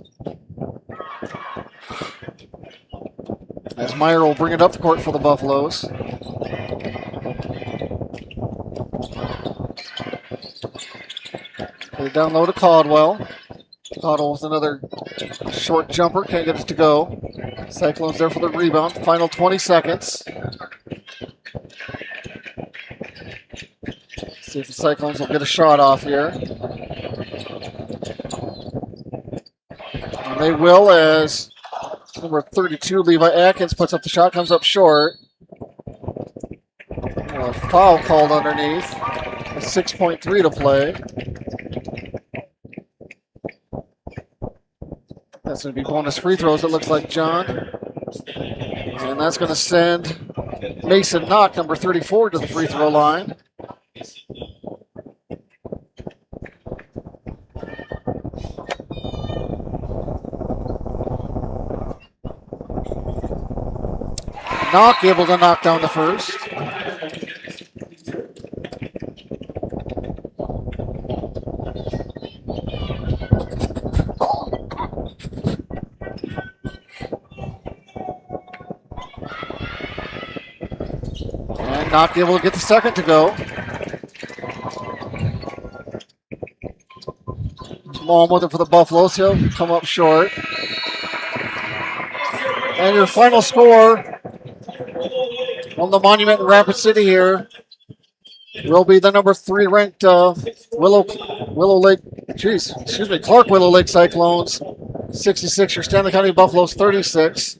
As Meyer will bring it up the court for the Buffaloes. Put it down low to Caldwell. Caldwell with another short jumper, can't get it to go. Cyclones there for the rebound. Final 20 seconds. See if the Cyclones will get a shot off here. And they will, as number 32, Levi Atkins, puts up the shot, comes up short. A foul called underneath. 6.3 to play. That's going to be bonus free throws, it looks like, John. And that's going to send Mason Knock, number 34, to the free throw line. Knock able to knock down the first. And Knock able to get the second to go. Small with it for the Buffaloes. He'll come up short. And your final score on the Monument in Rapid City here will be the number 3 ranked Clark Willow Lake Cyclones 66, your Stanley County Buffaloes 36.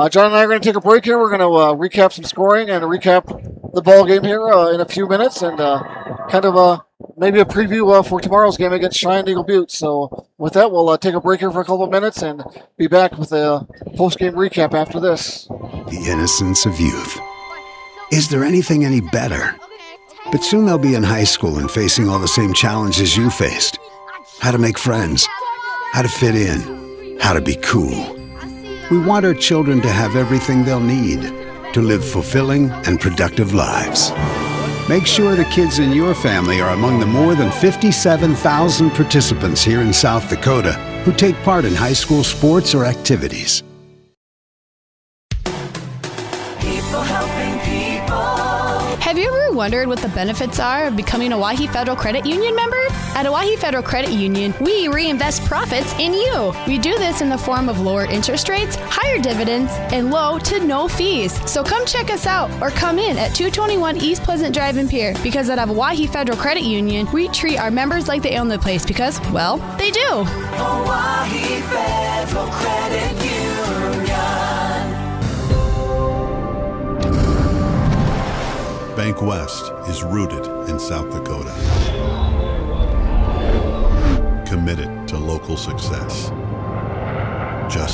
John and I are going to take a break here. We're going to recap some scoring and recap the ball game here in a few minutes, and kind of maybe a preview for tomorrow's game against Cheyenne Eagle Butte. So with that, we'll take a break here for a couple of minutes and be back with a post-game recap after this. The innocence of youth. Is there anything any better? But soon they'll be in high school and facing all the same challenges you faced. How to make friends, how to fit in, how to be cool. We want our children to have everything they'll need to live fulfilling and productive lives. Make sure the kids in your family are among the more than 57,000 participants here in South Dakota who take part in high school sports or activities. Have you ever wondered what the benefits are of becoming a Owyhee Federal Credit Union member? At Owyhee Federal Credit Union, we reinvest profits in you. We do this in the form of lower interest rates, higher dividends, and low to no fees. So come check us out or come in at 221 East Pleasant Drive in Pierre, because at Owyhee Federal Credit Union, we treat our members like they own the place because, well, they do. Owyhee Federal Credit Union. Bank West is rooted in South Dakota. Committed to local success. Just